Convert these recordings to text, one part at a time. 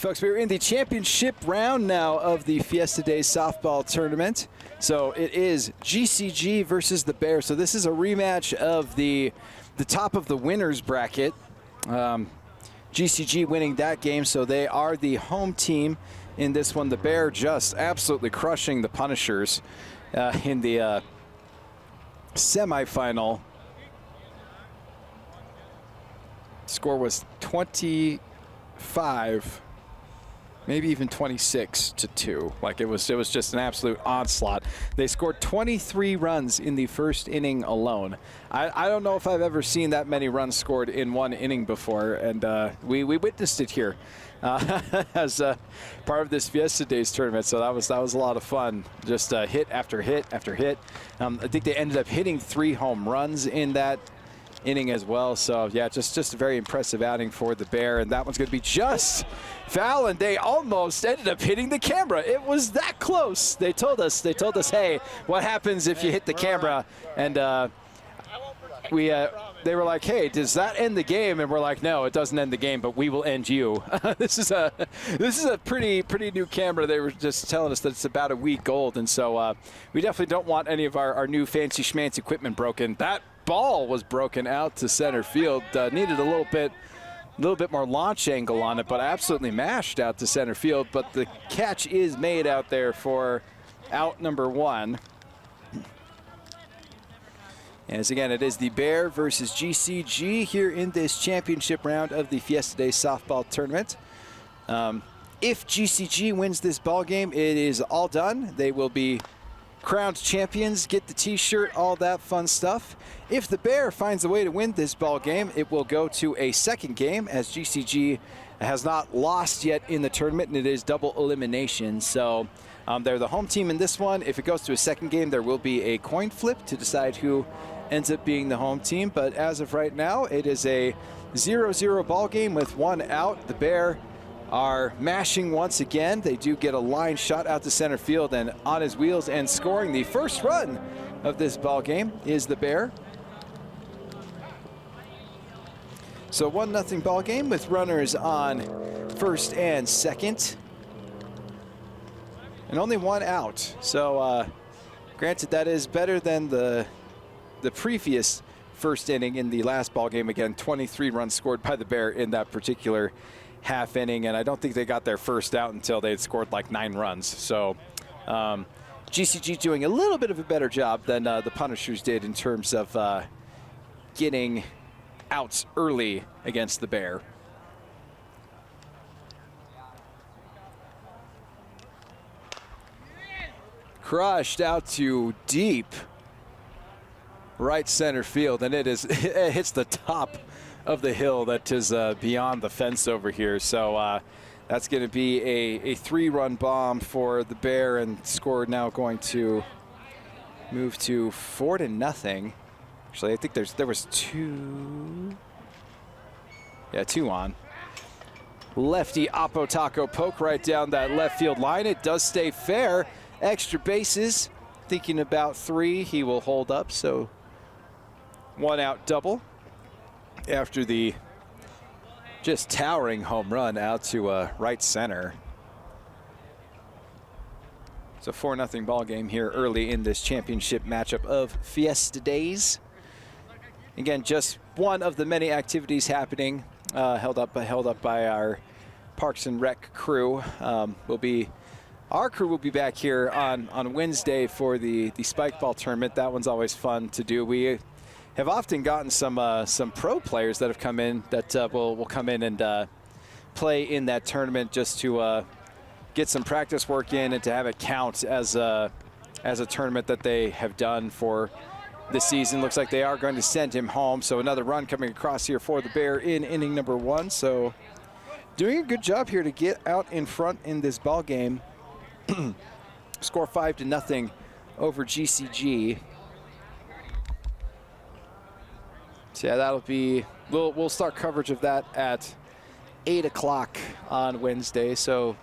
folks, we're in the championship round now of the Fiesta Days softball tournament. So it is GCG versus the Bears. So this is a rematch of the top of the winners bracket. GCG winning that game, so they are the home team in this one. The Bear just absolutely crushing the Punishers in the semifinal. Score was 25, maybe even 26-2. Like it was just an absolute onslaught. They scored 23 runs in the first inning alone. I don't know if I've ever seen that many runs scored in one inning before, and we witnessed it here as part of this Fiesta Days tournament. So that was a lot of fun. Just hit after hit after hit. I think they ended up hitting 3 home runs in that inning as well. So yeah, just a very impressive outing for the Bear, and that one's going to be just foul, and they almost ended up hitting the camera. It was that close. They told us, hey, what happens if you hit the camera? And they were like, hey, does that end the game? And we're like, no, it doesn't end the game, but we will end you. This is a pretty new camera. They were just telling us that it's about a week old, and so we definitely don't want any of our new fancy schmancy equipment broken. That ball was broken out to center field. Needed a little bit more launch angle on it, but absolutely mashed out to center field. But the catch is made out there for out number 1. As again, it is the Bear versus GCG here in this championship round of the Fiesta Days softball tournament. If GCG wins this ball game, it is all done. They will be crowned champions, get the t-shirt, all that fun stuff. If the Bear finds a way to win this ball game, it will go to a second game, as GCG has not lost yet in the tournament, and it is double elimination. So they're the home team in this one. If it goes to a second game, there will be a coin flip to decide who ends up being the home team. But as of right now, it is a 0-0 ball game with 1 out. The Bear are mashing once again. They do get a line shot out to center field, and on his wheels and scoring the first run of this ball game is the Bear. So 1-0 ball game with runners on first and second, and only 1 out. So granted, that is better than the previous first inning in the last ball game. Again, 23 runs scored by the Bear in that particular half inning, and I don't think they got their first out until they had scored like 9 runs. So GCG doing a little bit of a better job than the Punishers did in terms of getting outs early against the Bear. Crushed out to deep right center field, and it hits the top of the hill that is beyond the fence over here. So that's going to be a 3-run bomb for the Bear, and score now going to move to 4-0. Actually, I think there was 2. Yeah, 2 on. Lefty Oppo Taco poke right down that left field line. It does stay fair. Extra bases. Thinking about 3, he will hold up. So 1 out double after the just towering home run out to right center. It's a 4-0 ball game here early in this championship matchup of Fiesta Days. Again, just one of the many activities happening, held up by our Parks and Rec crew. Our crew will be back here on Wednesday for the spike ball tournament. That one's always fun to do. We have often gotten some pro players that have come in that will come in and play in that tournament just to get some practice work in and to have it count as a tournament that they have done for the season. Looks like they are going to send him home. So another run coming across here for the Bear in inning number 1. So doing a good job here to get out in front in this ball game. Score 5-0 over GCG. So yeah, that'll be, we'll start coverage of that at 8 o'clock on Wednesday. So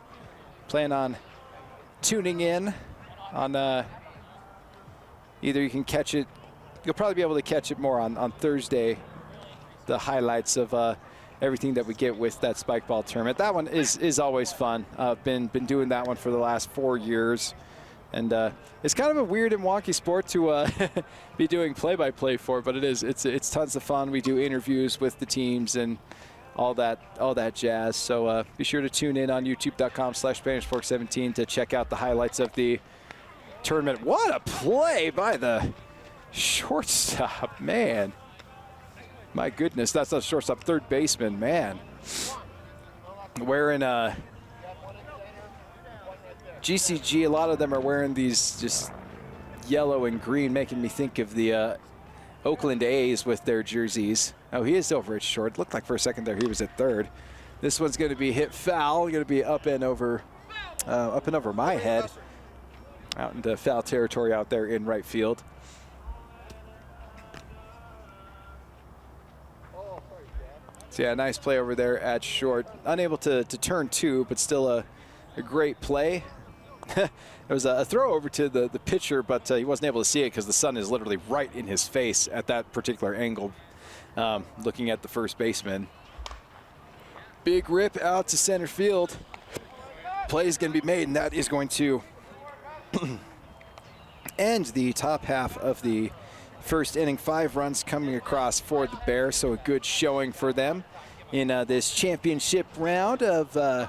plan on tuning in on either you can catch it, you'll probably be able to catch it more on Thursday, the highlights of everything that we get with that spike ball tournament. That one is always fun. I've been doing that one for the last 4 years. And it's kind of a weird and wonky sport to be doing play-by-play for, but it's tons of fun. We do interviews with the teams and all that jazz. So be sure to tune in on youtube.com/SpanishFork17 to check out the highlights of the tournament. What a play by the shortstop, man. My goodness, that's not a shortstop, third baseman, man. Wearing GCG, a lot of them are wearing these just yellow and green, making me think of the Oakland A's with their jerseys. Oh, he is over at short. Looked like for a second there he was at third. This one's going to be hit foul. Going to be up and over my head, out into foul territory out there in right field. So yeah, nice play over there at short. Unable to turn two, but still a great play. It was a throw over to the pitcher, but he wasn't able to see it because the sun is literally right in his face at that particular angle, looking at the first baseman. Big rip out to center field. Play is going to be made, and that is going to end the top half of the first inning. 5 runs coming across for the Bears, so a good showing for them in this championship round of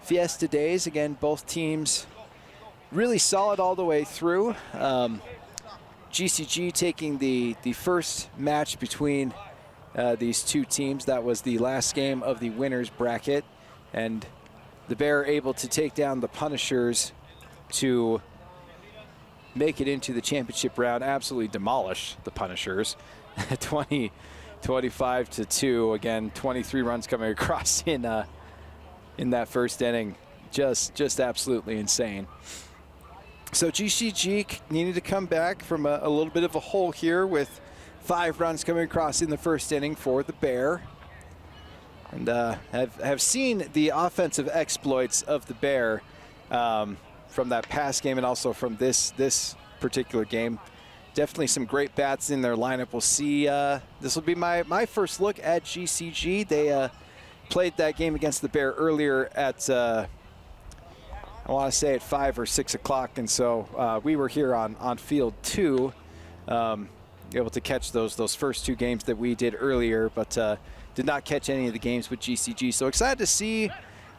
Fiesta Days. Again, both teams really solid all the way through. GCG taking the first match between these two teams. That was the last game of the winners bracket, and the Bear able to take down the Punishers to make it into the championship round. Absolutely demolish the Punishers. 25-2. Again, 23 runs coming across in that first inning. Just absolutely insane. So GCG needed to come back from a little bit of a hole here with 5 runs coming across in the first inning for the Bear. And have seen the offensive exploits of the Bear from that past game and also from this particular game. Definitely some great bats in their lineup. We'll see. This will be my first look at GCG. They played that game against the Bear earlier at I want to say at 5 or 6 o'clock, and so we were here on field 2, able to catch those first 2 games that we did earlier, but did not catch any of the games with GCG. So excited to see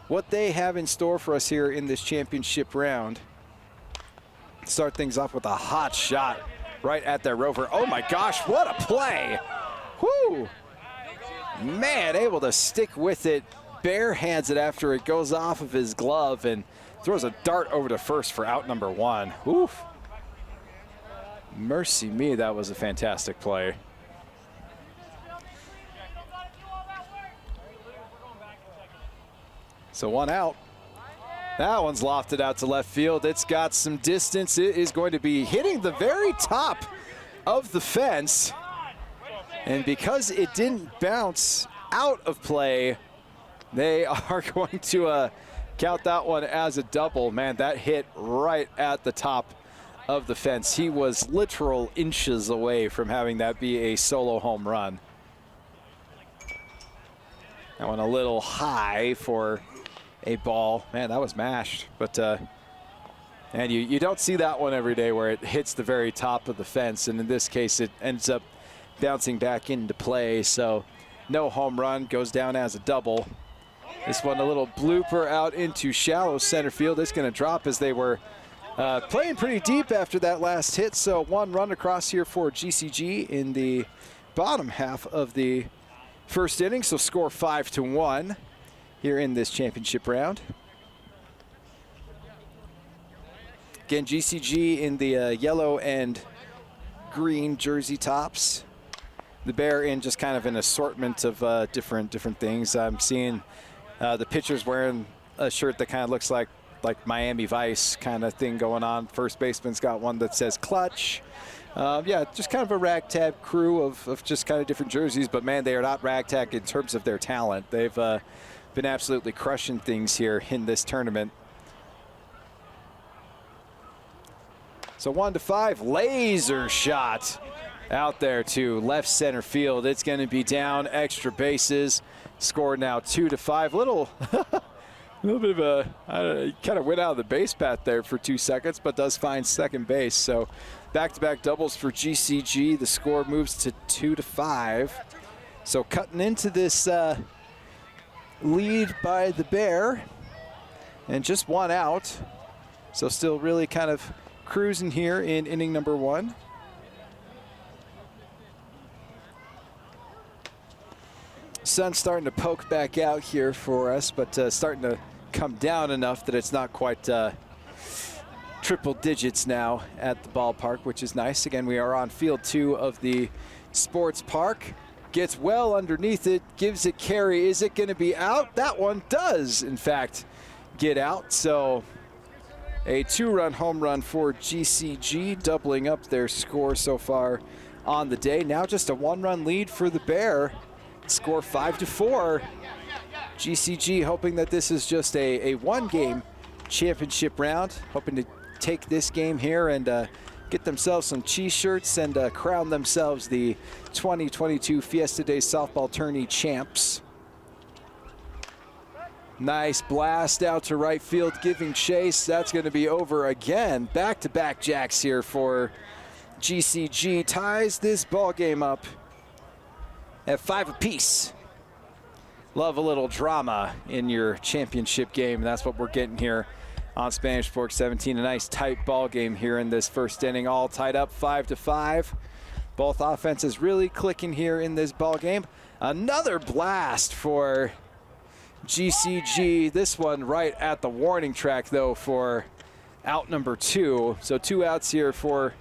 what they have in store for us here in this championship round. Start things off with a hot shot right at that rover. Oh my gosh, what a play! Whoo! Man, able to stick with it. Bear hands it after it goes off of his glove and throws a dart over to first for out number 1. Oof. Mercy me, that was a fantastic play. So 1 out. That one's lofted out to left field. It's got some distance. It is going to be hitting the very top of the fence. And because it didn't bounce out of play, they are going to count that one as a double. Man, that hit right at the top of the fence. He was literal inches away from having that be a solo home run. That one a little high for a ball. Man, that was mashed. But and you don't see that one every day where it hits the very top of the fence. And in this case, it ends up bouncing back into play. So no home run, goes down as a double. This one a little blooper out into shallow center field. It's going to drop as they were playing pretty deep after that last hit. So 1 run across here for GCG in the bottom half of the first inning. So score 5-1 here in this championship round. Again, GCG in the yellow and green jersey tops. The Bear in just kind of an assortment of different things. I'm seeing the pitcher's wearing a shirt that kind of looks like Miami Vice kind of thing going on. First baseman's got one that says clutch. Yeah, just kind of a ragtag crew of just kind of different jerseys, but man, they are not ragtag in terms of their talent. They've been absolutely crushing things here in this tournament. So 1-5, laser shot out there to left center field. It's going to be down, extra bases. Score now 2-5. Little bit of a, kind of went out of the base path there for 2 seconds, but does find second base. So back-to-back doubles for GCG. The score moves to 2-5. So cutting into this lead by the Bear, and just one out. So still really kind of cruising here in inning number 1. Sun's starting to poke back out here for us, but starting to come down enough that it's not quite triple digits now at the ballpark, which is nice. Again, we are on field 2 of the sports park. Gets well underneath it, gives it carry. Is it going to be out? That one does, in fact, get out. So a 2-run home run for GCG, doubling up their score so far on the day. Now just a 1-run lead for the Bear. Score 5-4. GCG hoping that this is just a 1-game championship round. Hoping to take this game here and get themselves some cheese shirts and crown themselves the 2022 Fiesta Days softball tourney champs. Nice blast out to right field, giving chase. That's going to be over again. Back-to-back jacks here for GCG. Ties this ball game up at 5 apiece. Love a little drama in your championship game. That's what we're getting here on Spanish Fork 17. A nice tight ball game here in this first inning. All tied up 5-5. Both offenses really clicking here in this ball game. Another blast for GCG. This one right at the warning track, though, for out number 2. So 2 outs here for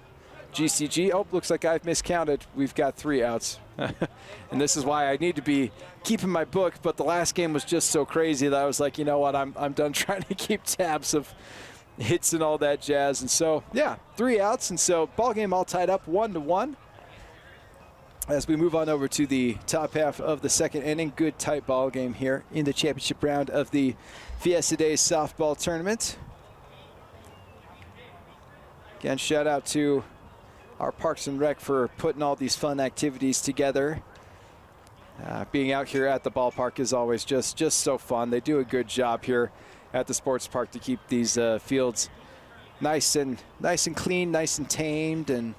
GCG. Oh, looks like I've miscounted. We've got 3 outs. And this is why I need to be keeping my book, but the last game was just so crazy that I was like, you know what, I'm done trying to keep tabs of hits and all that jazz. And so, yeah, 3 outs, and so ball game all tied up 1-1. As we move on over to the top half of the second inning, good tight ball game here in the championship round of the Fiesta Days softball tournament. Again, shout out to our Parks and Rec for putting all these fun activities together. Being out here at the ballpark is always just so fun. They do a good job here at the sports park to keep these fields nice and clean, nice and tamed, and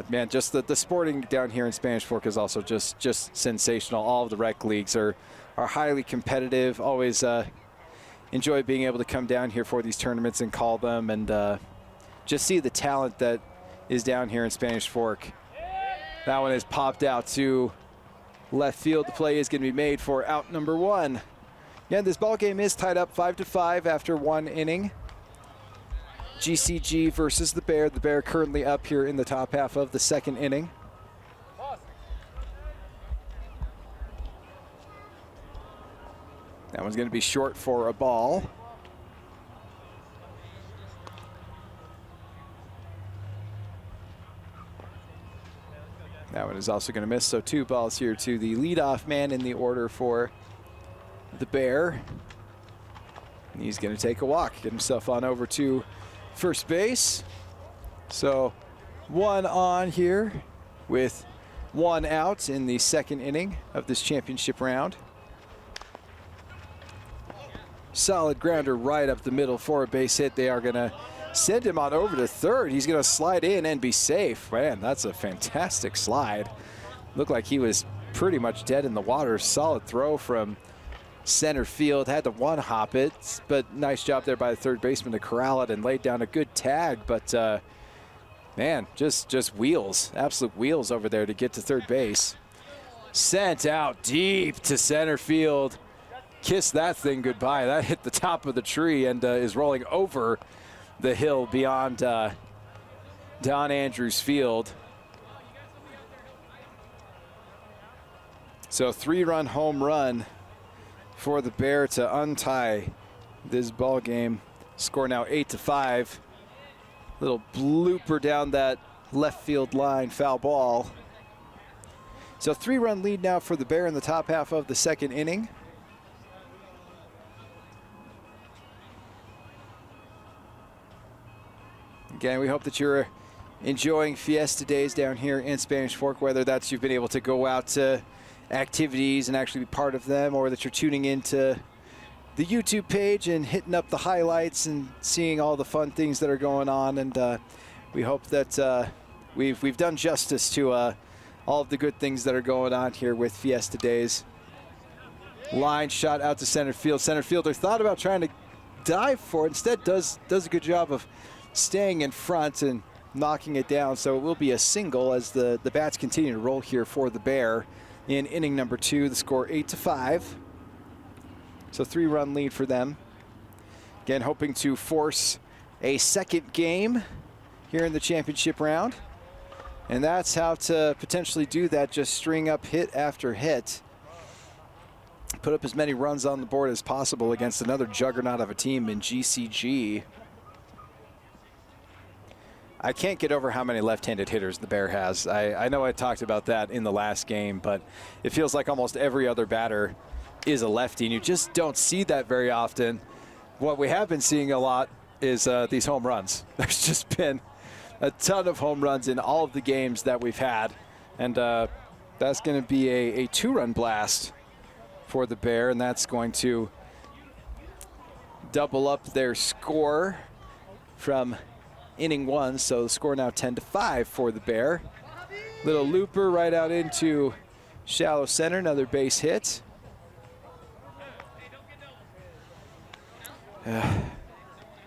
man, just the sporting down here in Spanish Fork is also just sensational. All of the rec leagues are highly competitive. Always enjoy being able to come down here for these tournaments and call them, and just see the talent that is down here in Spanish Fork. That one is popped out to left field. The play is going to be made for out number 1. Again, this ball game is tied up 5-5 after 1 inning. GCG versus the Bear. The Bear currently up here in the top half of the second inning. That one's going to be short for a ball. That one is also going to miss, so 2 balls here to the leadoff man in the order for the Bear. And he's going to take a walk, get himself on over to first base. So 1 on here with 1 out in the second inning of this championship round. Solid grounder right up the middle for a base hit. They are going to send him on over to third. He's going to slide in and be safe. Man, that's a fantastic slide. Looked like he was pretty much dead in the water. Solid throw from center field. Had to one-hop it, but nice job there by the third baseman to corral it and laid down a good tag. But, man, just wheels, absolute wheels over there to get to third base. Sent out deep to center field. Kiss that thing goodbye. That hit the top of the tree and is rolling over the hill beyond Don Andrews Field. So 3-run home run for the Bear to untie this ball game. Score now 8-5. Little blooper down that left field line, foul ball. So 3-run lead now for the Bear in the top half of the second inning. Again, we hope that you're enjoying Fiesta days down here in Spanish Fork, whether that's you've been able to go out to activities and actually be part of them, or that you're tuning into the YouTube page and hitting up the highlights and seeing all the fun things that are going on. And we hope that we've done justice to all of the good things that are going on here with Fiesta days. Line shot out to center field. Center fielder thought about trying to dive for it. Instead does a good job of staying in front and knocking it down. So it will be a single as the bats continue to roll here for the Bear in inning number 2. The score 8-5. So 3-run lead for them. Again, hoping to force a second game here in the championship round. And that's how to potentially do that. Just string up hit after hit. Put up as many runs on the board as possible against another juggernaut of a team in GCG. I can't get over how many left-handed hitters the Bear has. I know I talked about that in the last game, but it feels like almost every other batter is a lefty, and you just don't see that very often. What we have been seeing a lot is these home runs. There's just been a ton of home runs in all of the games that we've had, and that's going to be a 2-run blast for the Bear, and that's going to double up their score from inning 1. So the score now 10-5 for the Bear. Little looper right out into shallow center, another base hit.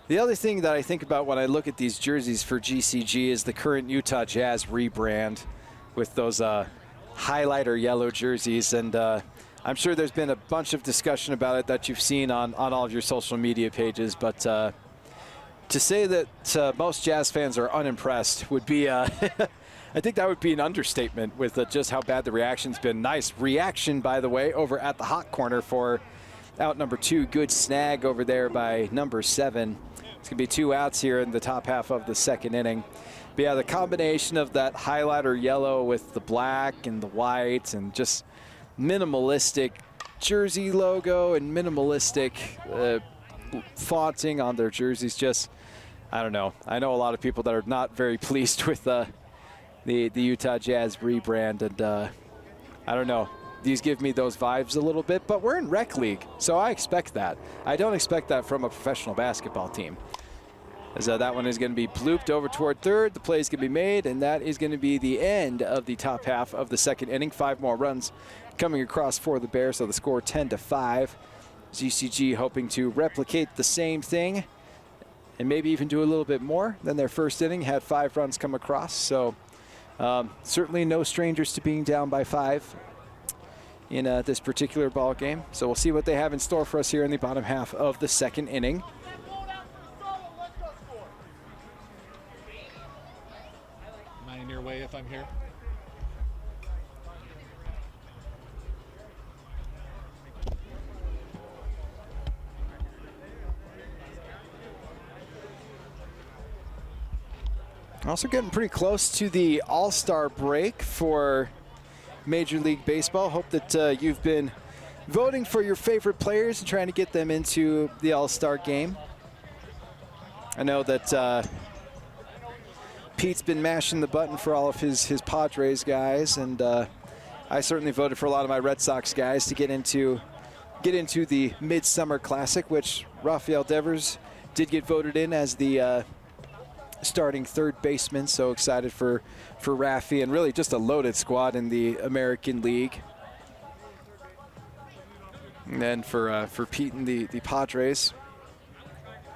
The other thing that I think about when I look at these jerseys for GCG is the current Utah Jazz rebrand with those highlighter yellow jerseys, and I'm sure there's been a bunch of discussion about it that you've seen on all of your social media pages, but to say that most Jazz fans are unimpressed would be, I think that would be an understatement with just how bad the reaction's been. Nice reaction, by the way, over at the hot corner for out number 2. Good snag over there by number 7. It's going to be 2 outs here in the top half of the second inning. But yeah, the combination of that highlighter yellow with the black and the white and just minimalistic jersey logo and minimalistic fonting on their jerseys, just, I don't know. I know a lot of people that are not very pleased with the Utah Jazz rebrand, and I don't know. These give me those vibes a little bit, but we're in rec league, so I expect that. I don't expect that from a professional basketball team. As that one is going to be blooped over toward third. The play is going to be made, and that is going to be the end of the top half of the second inning. 5 more runs coming across for the Bears, so the score 10-5. GCG hoping to replicate the same thing and maybe even do a little bit more than their first inning. Had 5 runs come across, so certainly no strangers to being down by 5 in this particular ball game. So we'll see what they have in store for us here in the bottom half of the second inning. Am I in your way if I'm here? Also getting pretty close to the All-Star break for Major League Baseball. Hope that you've been voting for your favorite players and trying to get them into the All-Star game. I know that Pete's been mashing the button for all of his Padres guys, and I certainly voted for a lot of my Red Sox guys to get into the Midsummer Classic, which Rafael Devers did get voted in as the starting third baseman. So excited for Rafi, and really just a loaded squad in the American League. And then for Pete and the Padres,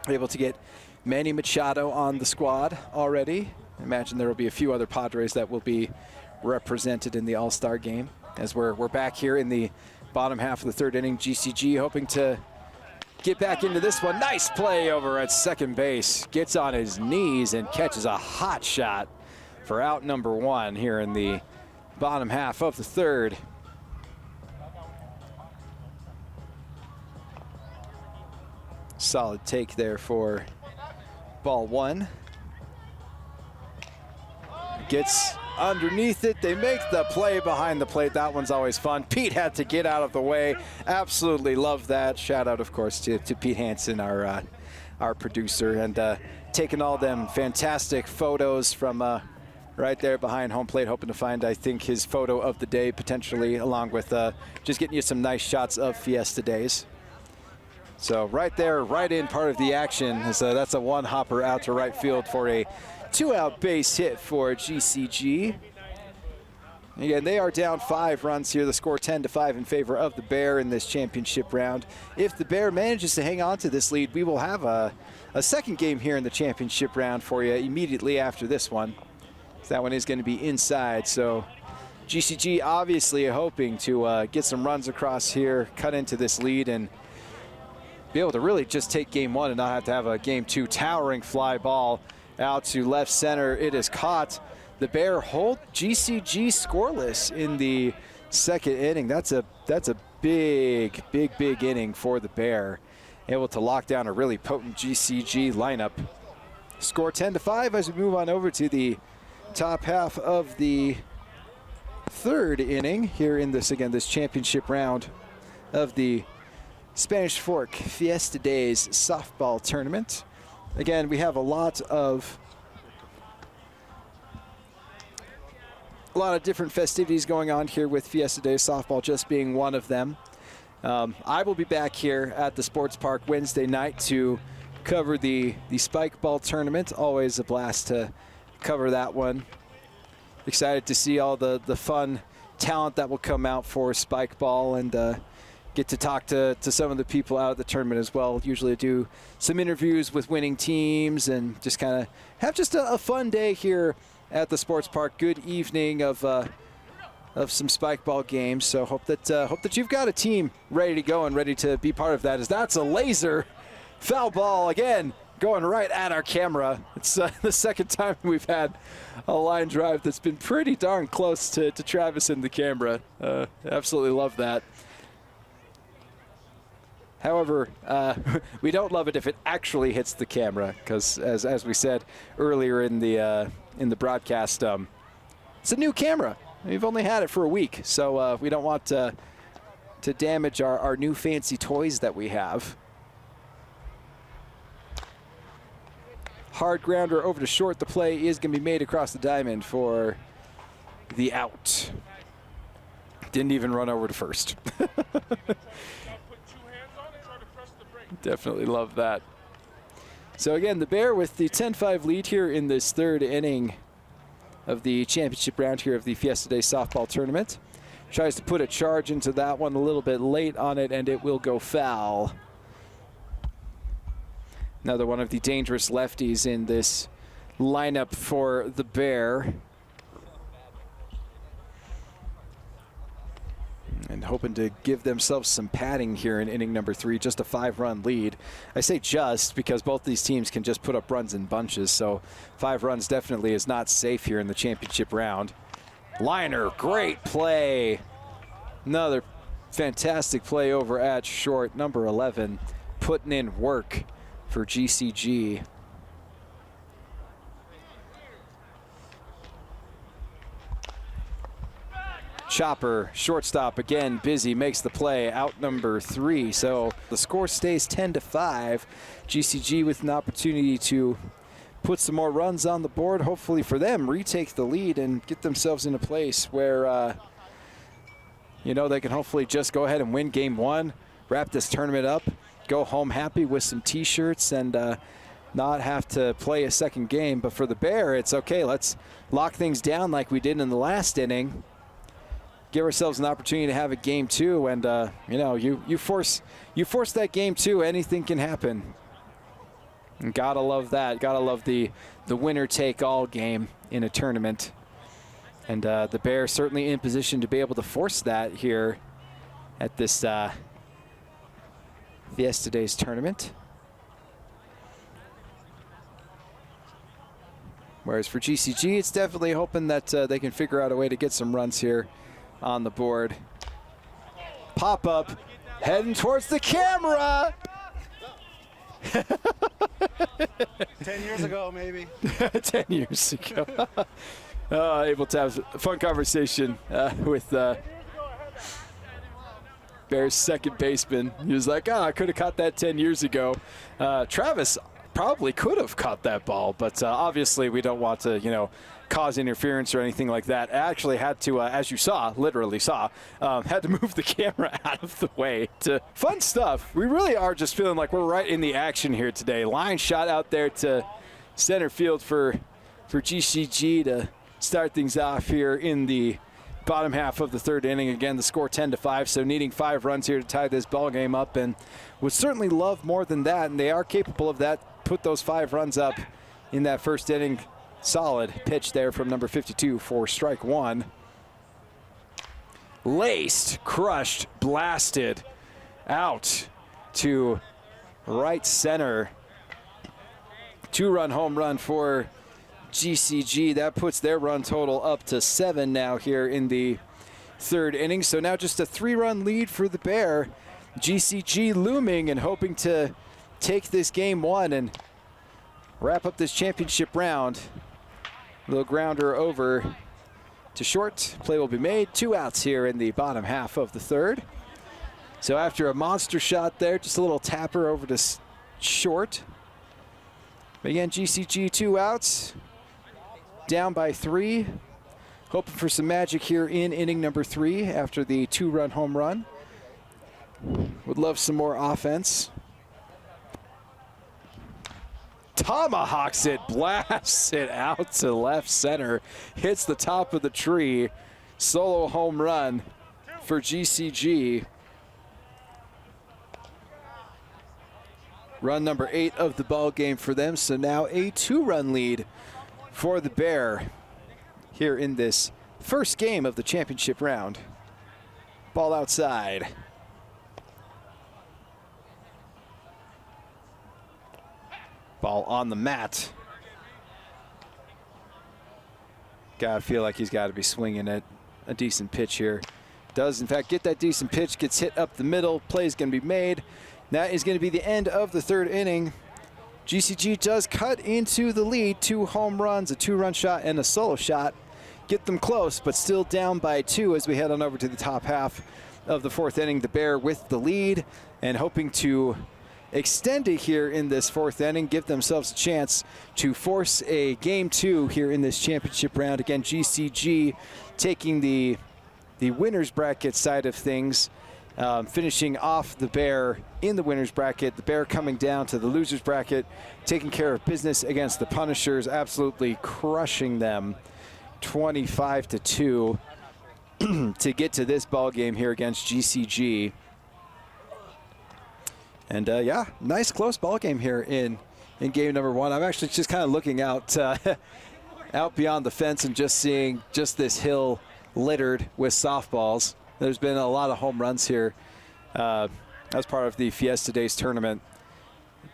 able to get Manny Machado on the squad already. I imagine there will be a few other Padres that will be represented in the All-Star game, as we're back here in the bottom half of the third inning. GCG hoping to get back into this one. Nice play over at second base. Gets on his knees and catches a hot shot for out number 1 here in the bottom half of the third. Solid take there for ball 1. Gets underneath it. They make the play behind the plate. That one's always fun. Pete had to get out of the way. Absolutely love that. Shout out, of course, to Pete Hansen, our producer, and taking all them fantastic photos from right there behind home plate, hoping to find, I think, his photo of the day potentially, along with just getting you some nice shots of Fiesta Days. So right there, right in part of the action. So that's a one hopper out to right field for a 2-out base hit for GCG. Again, they are down 5 runs here. The score 10-5 in favor of the Bear in this championship round. If the Bear manages to hang on to this lead, we will have a second game here in the championship round for you immediately after this one. That one is going to be inside. So GCG obviously hoping to get some runs across here, cut into this lead, and be able to really just take game 1 and not have to have a game 2. Towering fly ball out to left center. It is caught. The Bear hold GCG scoreless in the second inning. That's a big inning for the Bear. Able to lock down a really potent GCG lineup. Score 10-5 as we move on over to the top half of the third inning here in this championship round of the Spanish Fork Fiesta Days softball tournament. Again, we have a lot of different festivities going on here, with Fiesta Days softball just being one of them. I will be back here at the Sports Park Wednesday night to cover the spike ball tournament. Always a blast to cover that one. Excited to see all the fun talent that will come out for spike ball, and get to talk to some of the people out at the tournament as well. Usually do some interviews with winning teams and just kind of have just a fun day here at the Sports Park. Good evening of some spike ball games. So hope that you've got a team ready to go and ready to be part of that. As that's a laser foul ball again, going right at our camera. It's the second time we've had a line drive that's been pretty darn close to Travis in the camera. Absolutely love that. However, we don't love it if it actually hits the camera, because as we said earlier in the broadcast, it's a new camera. We've only had it for a week, so we don't want to damage our new fancy toys that we have. Hard grounder over to short. The play is going to be made across the diamond for the out. Didn't even run over to first. Definitely love that. So again, the Bear with the 10-5 lead here in this third inning of the championship round here of the Fiesta Day softball tournament. Tries to put a charge into that one, a little bit late on it, and it will go foul. Another one of the dangerous lefties in this lineup for the Bear. And hoping to give themselves some padding here in inning number 3, just a 5-run lead. I say just because both these teams can just put up runs in bunches, so 5 runs definitely is not safe here in the championship round. Liner, great play. Another fantastic play over at short. Number 11 putting in work for GCG. Chopper, shortstop again, busy, makes the play, out number 3. So the score stays 10-5. GCG with an opportunity to put some more runs on the board, hopefully for them, retake the lead and get themselves in a place where, they can hopefully just go ahead and win game 1, wrap this tournament up, go home happy with some T-shirts, and not have to play a second game. But for the Bear, it's okay, let's lock things down like we did in the last inning. Give ourselves an opportunity to have a game 2, and you force that game 2, anything can happen. And gotta love that. Gotta love the winner take all game in a tournament. And the Bears certainly in position to be able to force that here at this Fiesta Days tournament. Whereas for GCG, it's definitely hoping that they can figure out a way to get some runs here on the board. Pop up, heading towards the camera. 10 years ago, maybe. 10 years ago. Able to have a fun conversation with Bears second baseman. He was like, I could have caught that 10 years ago. Travis probably could have caught that ball, but obviously we don't want to, cause interference or anything like that. I actually had to, as you saw, literally saw, had to move the camera out of the way. Fun stuff. We really are just feeling like we're right in the action here today. Line shot out there to center field for GCG to start things off here in the bottom half of the third inning. Again, the score 10-5, so needing 5 runs here to tie this ball game up, and would certainly love more than that, and they are capable of that. Put those 5 runs up in that first inning. Solid pitch there from number 52 for strike 1. Laced, crushed, blasted out to right center. 2-run home run for GCG. That puts their run total up to 7 now here in the third inning. So now just a 3-run lead for the Bear. GCG looming and hoping to take this game 1 and wrap up this championship round. Little grounder over to short. Play will be made. 2 outs here in the bottom half of the third. So after a monster shot there, just a little tapper over to short. But again, GCG 2 outs. Down by 3. Hoping for some magic here in inning number 3 after the 2-run home run. Would love some more offense. Tomahawks it, blasts it out to left center. Hits the top of the tree. Solo home run for GCG. Run number 8 of the ball game for them. So now a 2-run lead for the Bear here in this first game of the championship round. Ball outside. Ball on the mat. Gotta feel like he's got to be swinging at a decent pitch here. Does, in fact, get that decent pitch. Gets hit up the middle. Play is going to be made. That is going to be the end of the third inning. GCG does cut into the lead. 2 home runs, a 2-run shot, and a solo shot. Get them close, but still down by 2 as we head on over to the top half of the fourth inning. The Bear with the lead and hoping to extend it here in this fourth inning, give themselves a chance to force a game 2 here in this championship round. Again, GCG taking the winner's bracket side of things, finishing off the Bear in the winner's bracket. The Bear coming down to the loser's bracket, taking care of business against the Punishers, absolutely crushing them 25-2 to get to this ball game here against GCG. And yeah, nice close ball game here in game number 1. I'm actually just kind of looking out out beyond the fence and just seeing just this hill littered with softballs. There's been a lot of home runs here as part of the Fiesta Days tournament.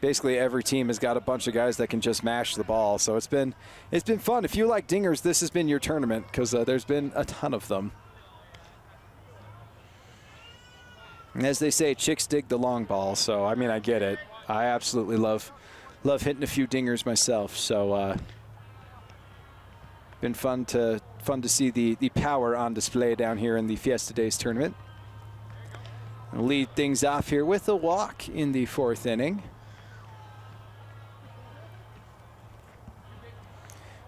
Basically every team has got a bunch of guys that can just mash the ball. So it's been fun. If you like dingers, this has been your tournament because there's been a ton of them. And as they say, chicks dig the long ball. So, I mean, I get it. I absolutely love hitting a few dingers myself. So, been fun to see the power on display down here in the Fiesta Days tournament. I'll lead things off here with a walk in the fourth inning.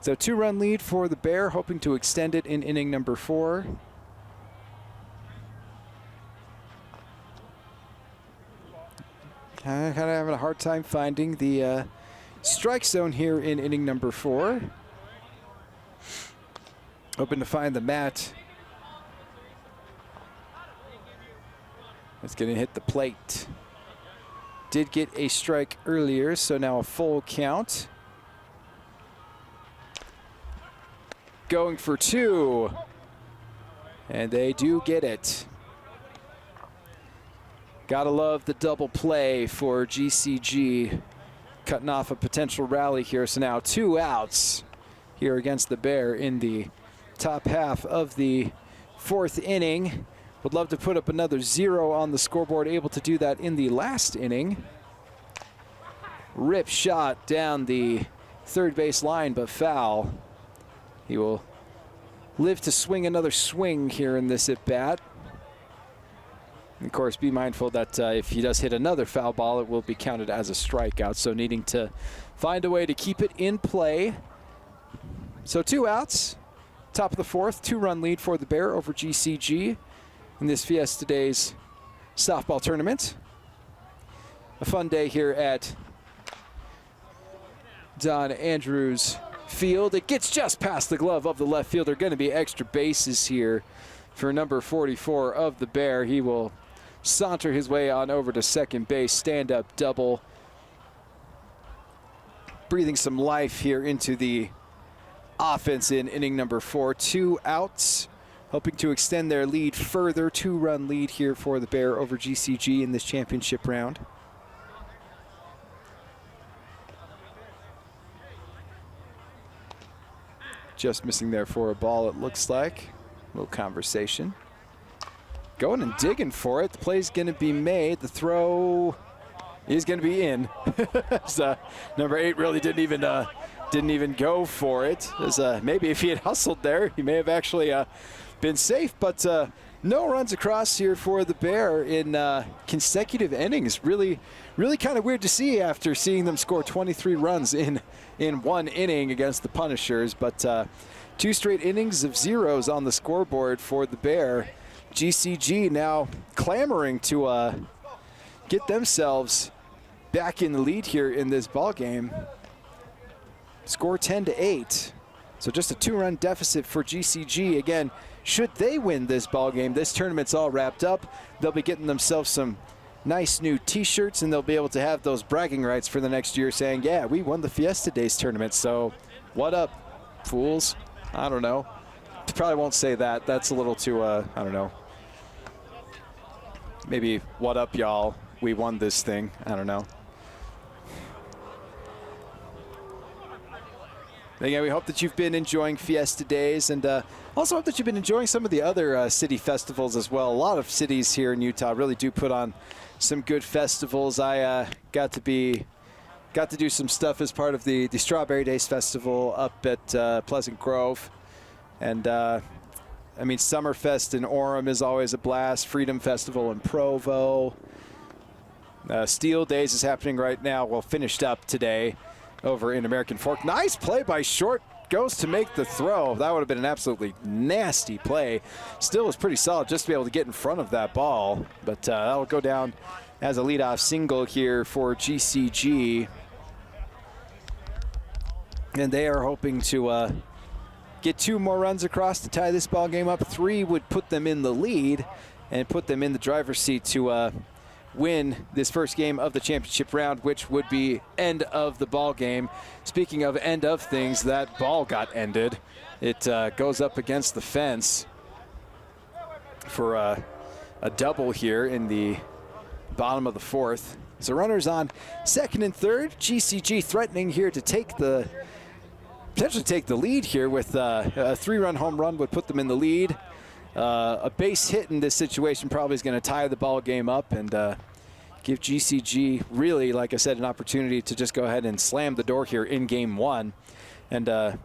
So 2-run lead for the Bear, hoping to extend it in inning number 4. Kind of having a hard time finding the strike zone here in inning number 4. Hoping to find the mat. It's going to hit the plate. Did get a strike earlier, so now a full count. Going for 2. And they do get it. Gotta love the double play for GCG. Cutting off a potential rally here. So now 2 outs here against the Bear in the top half of the fourth inning. Would love to put up another 0 on the scoreboard. Able to do that in the last inning. Rip shot down the third base line, but foul. He will live to swing another swing here in this at-bat. Of course, be mindful that if he does hit another foul ball, it will be counted as a strikeout. So needing to find a way to keep it in play. So 2 outs, top of the 4th, 2-run lead for the Bear over GCG in this Fiesta Days softball tournament. A fun day here at Don Andrews Field. It gets just past the glove of the left fielder. Going to be extra bases here for number 44 of the Bear. He will saunter his way on over to second base, stand-up double. Breathing some life here into the offense in inning number 4. 2 outs, hoping to extend their lead further. 2-run lead here for the Bear over GCG in this championship round. Just missing there for a ball, it looks like. A little conversation. Going and digging for it. The play's going to be made. The throw is going to be in. So, number 8 really didn't even go for it. As, maybe if he had hustled there, he may have actually been safe. But no runs across here for the Bear in consecutive innings. Really kind of weird to see after seeing them score 23 runs in one inning against the Punishers. But 2 straight innings of zeros on the scoreboard for the Bear. GCG now clamoring to get themselves back in the lead here in this ball game. Score 10-8. So just a 2-run deficit for GCG. Again, should they win this ball game, this tournament's all wrapped up. They'll be getting themselves some nice new t-shirts, and they'll be able to have those bragging rights for the next year saying, yeah, we won the Fiesta Days tournament. So what up, fools? I don't know. Probably won't say that. That's a little too, I don't know. Maybe, what up, y'all? We won this thing. I don't know. Again, we hope that you've been enjoying Fiesta Days, and also hope that you've been enjoying some of the other city festivals as well. A lot of cities here in Utah really do put on some good festivals. I got to do some stuff as part of the Strawberry Days Festival up at Pleasant Grove, and I mean, Summerfest in Orem is always a blast. Freedom Festival in Provo. Steel Days is happening right now. Well, finished up today over in American Fork. Nice play by Short. Goes to make the throw. That would have been an absolutely nasty play. Still was pretty solid just to be able to get in front of that ball. But that'll go down as a leadoff single here for GCG. And they are hoping to get 2 more runs across to tie this ball game up. 3 would put them in the lead and put them in the driver's seat to win this first game of the championship round, which would be end of the ball game. Speaking of end of things, that ball got ended. It goes up against the fence for a double here in the bottom of the 4th. So runners on 2nd and 3rd. GCG threatening here to potentially take the lead here with a 3-run home run would put them in the lead. A base hit in this situation probably is going to tie the ball game up and give GCG really, like I said, an opportunity to just go ahead and slam the door here in game 1 and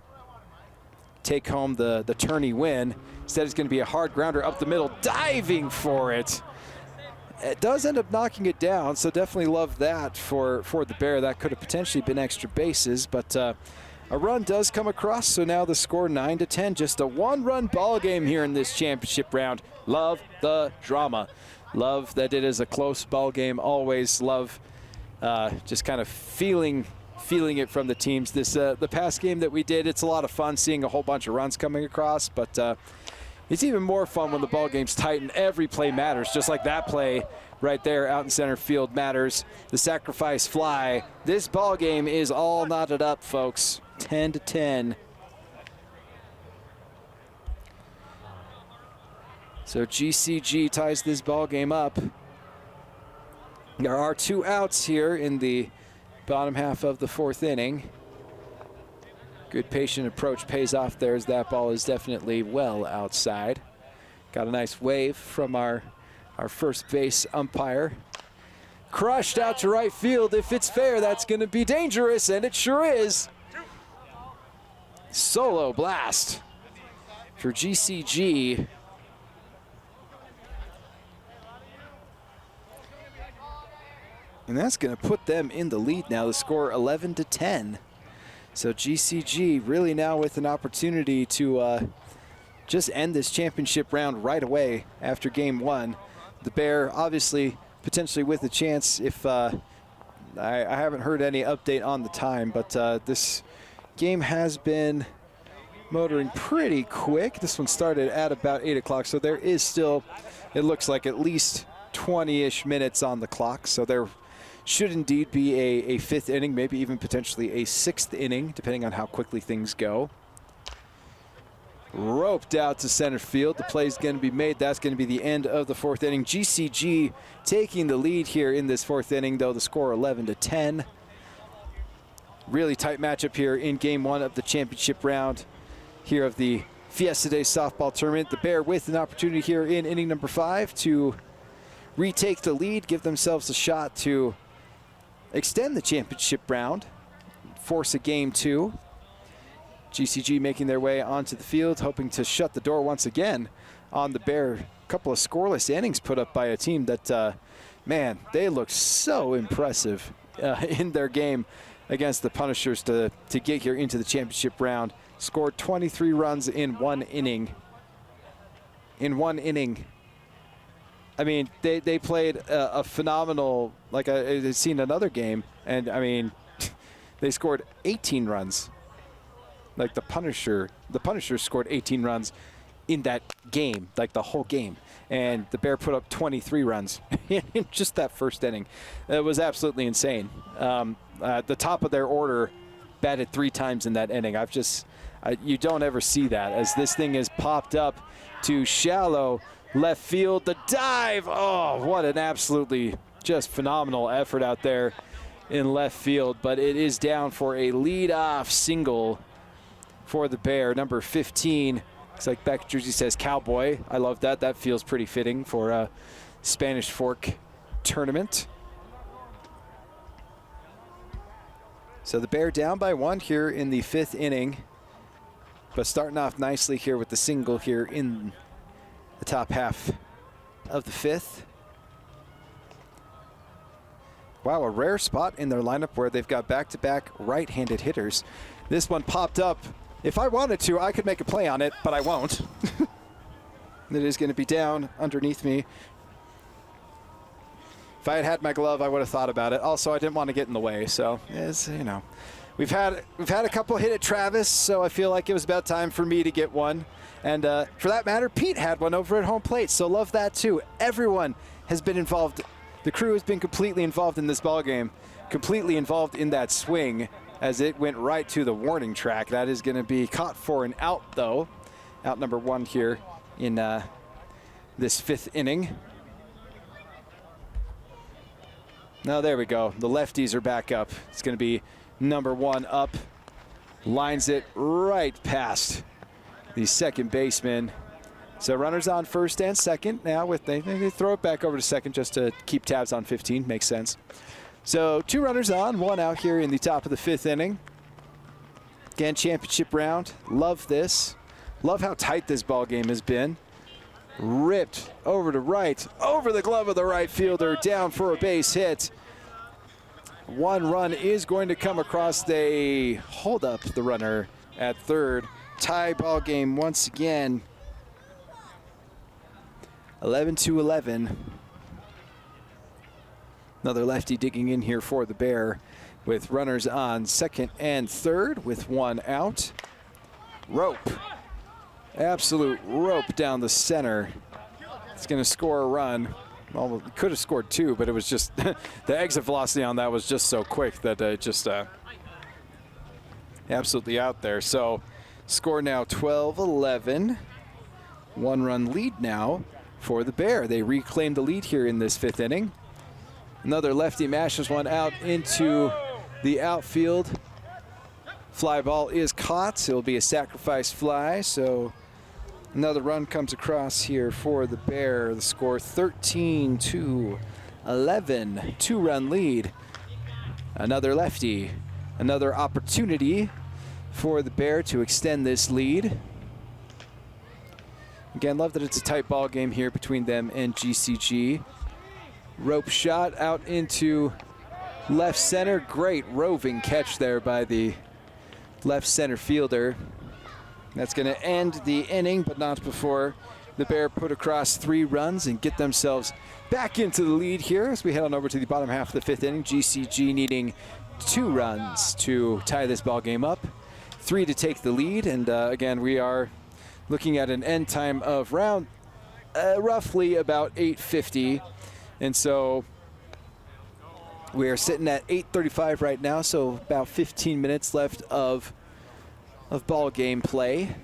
take home the tourney win. Instead, it's going to be a hard grounder up the middle, diving for it. It does end up knocking it down, so definitely love that for the Bear. That could have potentially been extra bases, but a run does come across, so now the score 9-10. Just a 1-run ball game here in this championship round. Love the drama. Love that it is a close ball game. Always love just kind of feeling it from the teams. This the past game that we did, it's a lot of fun seeing a whole bunch of runs coming across, but it's even more fun when the ball game's tight and every play matters, just like that play right there out in center field matters. The sacrifice fly. This ball game is all knotted up, folks. 10-10. So GCG ties this ball game up. There are 2 outs here in the bottom half of the 4th inning. Good patient approach pays off there as that ball is definitely well outside. Got a nice wave from our first base umpire. Crushed out to right field. If it's fair, that's going to be dangerous, and it sure is. Solo blast for GCG. And that's going to put them in the lead now. The score 11-10. So GCG really now with an opportunity to just end this championship round right away after game one. The Bear obviously potentially with a chance if I haven't heard any update on the time, but this game has been motoring pretty quick. This one started at about 8 o'clock, so there is still, it looks like at least 20-ish minutes on the clock. So there should indeed be a fifth inning, maybe even potentially a sixth inning, depending on how quickly things go. Roped out to center field. The play's going to be made. That's going to be the end of the fourth inning. GCG taking the lead here in this fourth inning, though the score 11-10. Really tight matchup here in game one of the championship round here of the Fiesta Day softball tournament. The Bear with an opportunity here in inning number 5 to retake the lead, give themselves a shot to extend the championship round, force a game 2. GCG making their way onto the field, hoping to shut the door once again on the Bear. A couple of scoreless innings put up by a team that, man, they look so impressive in their game against the Punishers to get here into the championship round. Scored 23 runs in 1 inning. In 1 inning. I mean, they played a phenomenal, like I've seen another game, and I mean, they scored 18 runs. Like the Punishers scored 18 runs in that game, like the whole game. And the Bear put up 23 runs in just that first inning. It was absolutely insane. The top of their order batted 3 times in that inning. You don't ever see that, as this thing is popped up to shallow left field. The dive, oh, what an absolutely just phenomenal effort out there in left field. But it is down for a leadoff single for the Bear, number 15. Looks like back jersey says Cowboy. I love that. That feels pretty fitting for a Spanish Fork tournament. So the Bear down by 1 here in the 5th inning, but starting off nicely here with the single here in the top half of the 5th. Wow, a rare spot in their lineup where they've got back-to-back right-handed hitters. This one popped up. If I wanted to, I could make a play on it, but I won't. It is going to be down underneath me. If I had had my glove, I would have thought about it. Also, I didn't want to get in the way, so you know, we've had a couple hit at Travis, so I feel like it was about time for me to get one. And for that matter, Pete had one over at home plate, so love that too. Everyone has been involved. The crew has been completely involved in this ball game, completely involved in that swing, as it went right to the warning track. That is going to be caught for an out, though. Out number 1 here in this 5th inning. Now there we go. The lefties are back up. It's going to be number 1 up. Lines it right past the second baseman. So runners on first and second. Now they throw it back over to second just to keep tabs on 15. Makes sense. So 2 runners on, 1 out here in the top of the 5th inning. Again, championship round. Love this. Love how tight this ball game has been. Ripped over to right, over the glove of the right fielder, down for a base hit. 1 run is going to come across. They hold up the runner at third. Tie ball game once again. 11-11. Another lefty digging in here for the Bear with runners on second and third with 1 out. Rope. Absolute rope down the center. It's going to score a run. Well, it could have scored 2, but it was just the exit velocity on that was just so quick that it just absolutely out there. So score now 12-11. 1-run lead now for the Bear. They reclaim the lead here in this 5th inning. Another lefty mashes one out into the outfield. Fly ball is caught. It'll be a sacrifice fly, so another run comes across here for the Bear. The score 13-11, 2-run lead. Another lefty, another opportunity for the Bear to extend this lead. Again, love that it's a tight ball game here between them and GCG. Rope shot out into left center. Great roving catch there by the left center fielder. That's going to end the inning, but not before the Bear put across 3 runs and get themselves back into the lead here as we head on over to the bottom half of the 5th inning. GCG needing 2 runs to tie this ball game up, 3 to take the lead, and again, we are looking at an end time of round roughly about 8:50, and so we are sitting at 8:35 right now, so about 15 minutes left of ball game play.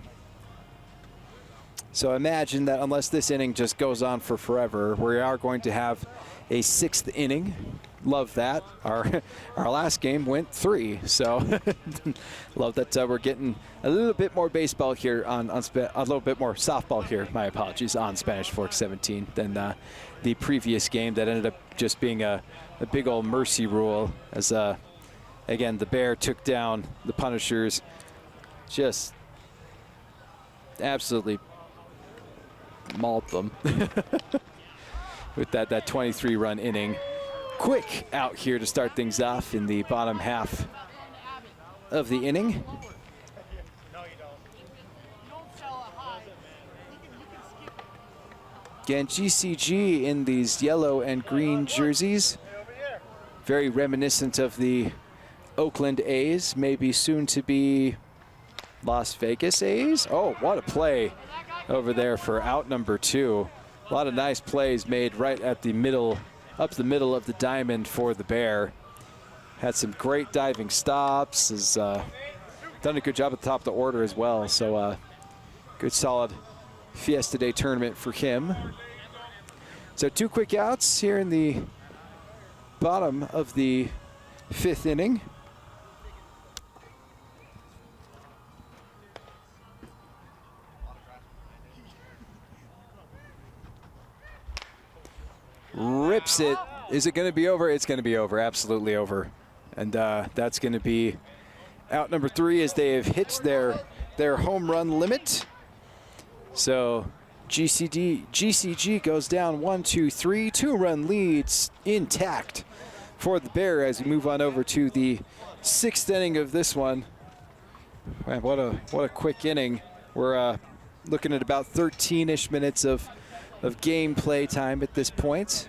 So imagine that unless this inning just goes on for forever, we are going to have a 6th inning. Love that. Our last game went 3, so love that we're getting a little bit more baseball here a little bit more softball here, my apologies, on Spanish Forks 17 than the previous game that ended up just being a big old mercy rule as again the Bear took down the Punishers, just absolutely mauled them with that 23-run inning. Quick out here to start things off in the bottom half of the inning. Again, GCG in these yellow and green jerseys, very reminiscent of the Oakland A's, maybe soon to be Las Vegas A's. Oh, what a play over there for out number 2. A lot of nice plays made right at the middle, up the middle of the diamond for the Bear. Had some great diving stops. Has done a good job at the top of the order as well. So good solid Fiesta Day tournament for him. So 2 quick outs here in the bottom of the 5th inning. Rips it. Is it going to be over? It's going to be over. Absolutely over. And that's going to be out number 3 as they have hit their home run limit. So GCG goes down 1-2-3. 2-run leads intact for the Bear as we move on over to the 6th inning of this one. Man, what a quick inning. We're looking at about 13-ish minutes of game play time at this point.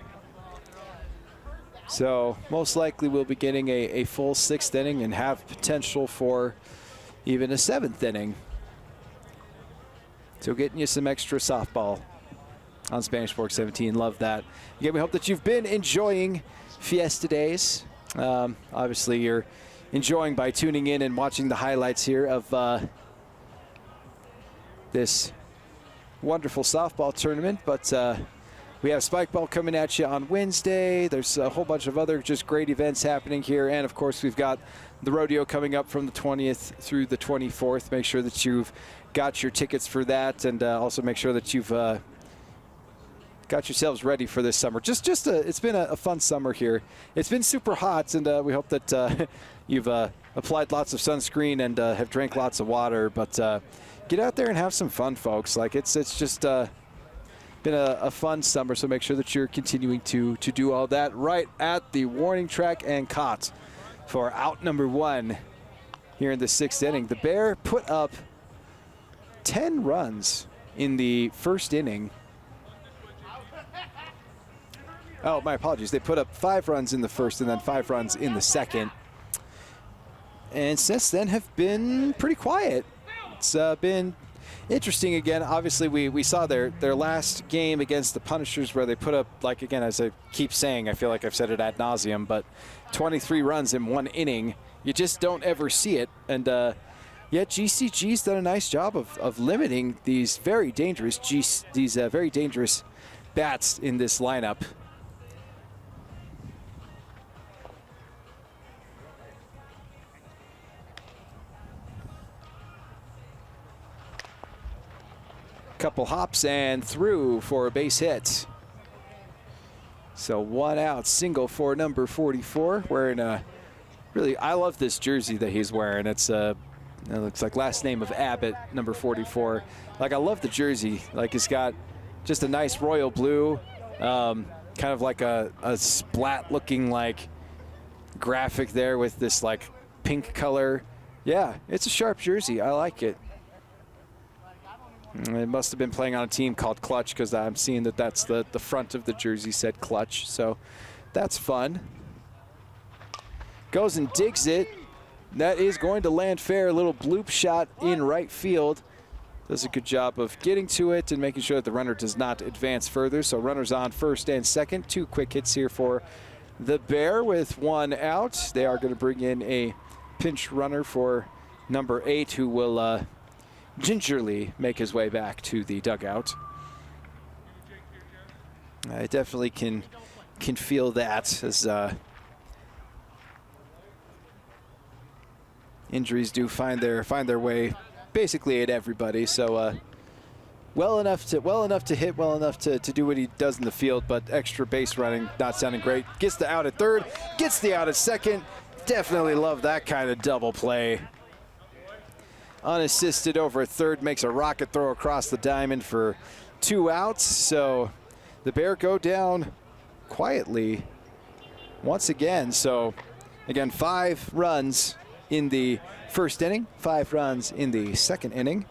So most likely we'll be getting a full 6th inning and have potential for even a 7th inning. So getting you some extra softball on Spanish Forks 17. Love that. Again, we hope that you've been enjoying Fiesta Days. Obviously, you're enjoying by tuning in and watching the highlights here of this wonderful softball tournament, but we have spike ball coming at you on Wednesday. There's a whole bunch of other just great events happening here, and of course we've got the rodeo coming up from the 20th through the 24th. Make sure that you've got your tickets for that, and also make sure that you've got yourselves ready for this summer. It's been a fun summer here. It's been super hot, and we hope that you've applied lots of sunscreen and have drank lots of water, but get out there and have some fun, folks. Like it's just been a fun summer, so make sure that you're continuing to do all that right at the warning track and caught for out number 1 here in the 6th inning. The Bear put up 10 runs in the 1st inning. Oh, my apologies. They put up 5 runs in the 1st and then 5 runs in the 2nd. And since then have been pretty quiet. It's been interesting again. Obviously, we saw their last game against the Punishers where they put up, like, again, as I keep saying, I feel like I've said it ad nauseum, but 23 runs in 1 inning. You just don't ever see it. And yet GCG's done a nice job of limiting these very dangerous very dangerous bats in this lineup. Couple hops and through for a base hit. So 1 out, single for number 44, wearing a really, I love this jersey that he's wearing. It's it looks like last name of Abbott, number 44. Like, I love the jersey. Like, it's got just a nice royal blue, kind of like a splat looking like graphic there with this like pink color. Yeah, it's a sharp jersey. I like it. It must have been playing on a team called Clutch, because I'm seeing that that's the front of the jersey said Clutch. So that's fun. Goes and digs it. That is going to land fair. A little bloop shot in right field. Does a good job of getting to it and making sure that the runner does not advance further. So runners on first and second. 2 quick hits here for the Bear with 1 out. They are going to bring in a pinch runner for number 8, who will gingerly make his way back to the dugout. I definitely can feel that, as injuries do find their way basically at everybody. So well enough to hit, well enough to do what he does in the field, but extra base running not sounding great. Gets the out at third, gets the out at second. Definitely love that kind of double play. Unassisted over at third, makes a rocket throw across the diamond for 2 outs. So the Bear go down quietly once again. So again, 5 runs in the first inning, 5 runs in the second inning.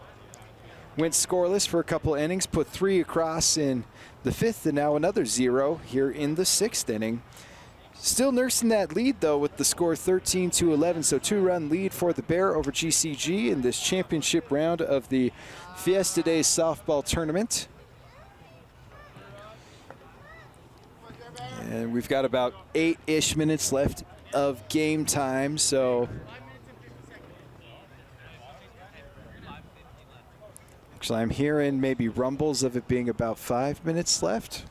Went scoreless for a couple innings, put 3 across in the 5th, and now another 0 here in the 6th inning. Still nursing that lead, though, with the score 13-11, so 2-run lead for the Bear over GCG in this championship round of the Fiesta Days softball tournament. And we've got about 8-ish minutes left of game time, so actually I'm hearing maybe rumbles of it being about 5 minutes left.